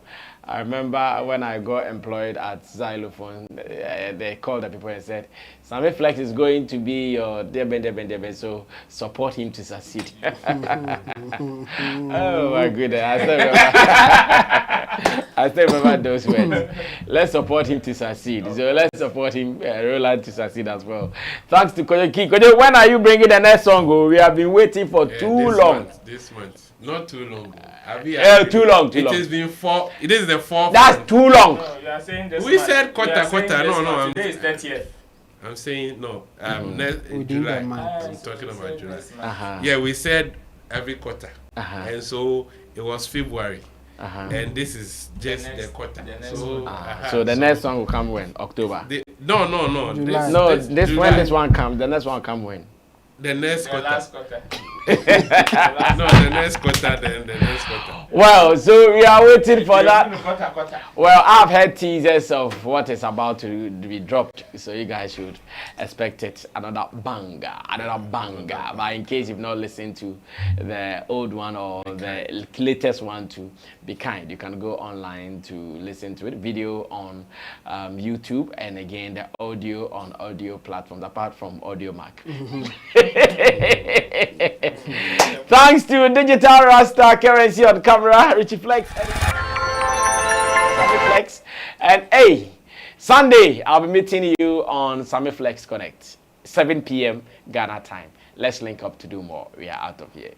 [SPEAKER 3] I remember when I got employed at Xylophone, they called the people and said, Sammy Flex is going to be your deben, so support him to succeed. Oh my goodness, I still remember those words. Let's support him to succeed. So let's support him, Roland, to succeed as well. Thanks to Gyakie. Gyakie, when are you bringing the next song? Oh, we have been waiting for too long.
[SPEAKER 6] This month. Not too long.
[SPEAKER 3] Too long.
[SPEAKER 6] It has been 4. It is the 4th.
[SPEAKER 3] That's too long.
[SPEAKER 4] No, you are saying this
[SPEAKER 6] We
[SPEAKER 4] month.
[SPEAKER 6] said quarter.
[SPEAKER 4] You are saying this
[SPEAKER 6] No,
[SPEAKER 4] month. Today is 30th.
[SPEAKER 6] I'm saying no.
[SPEAKER 5] Within
[SPEAKER 6] July.
[SPEAKER 5] the month.
[SPEAKER 6] I'm talking about July.
[SPEAKER 3] Uh-huh.
[SPEAKER 6] Yeah, we said every quarter,
[SPEAKER 3] Uh-huh.
[SPEAKER 6] and so it was February,
[SPEAKER 3] Uh-huh.
[SPEAKER 6] and this is just the quarter.
[SPEAKER 4] the next
[SPEAKER 6] So,
[SPEAKER 4] one.
[SPEAKER 3] So the next one will come when? October.
[SPEAKER 6] No.
[SPEAKER 5] July.
[SPEAKER 3] No,
[SPEAKER 6] This
[SPEAKER 3] when
[SPEAKER 6] July.
[SPEAKER 3] this one comes, the next one come when?
[SPEAKER 6] The next
[SPEAKER 4] The
[SPEAKER 6] quarter.
[SPEAKER 4] last quarter.
[SPEAKER 6] No, the next quarter. Then the next quarter.
[SPEAKER 3] Well, so we are waiting for that.
[SPEAKER 4] Quarter.
[SPEAKER 3] Well, I've heard teasers of what is about to be dropped, so you guys should expect it. Another banger. But in case you've not listened to the old one or the latest one, to be kind, you can go online to listen to it. Video on YouTube, and again the audio on audio platforms apart from Audio Mac. Thanks to Digital Rasta Currency on camera, Richie Flex, and hey, Sunday I'll be meeting you on Sammy Flex Connect, 7 p.m. Ghana time. Let's link up to do more. We are out of here.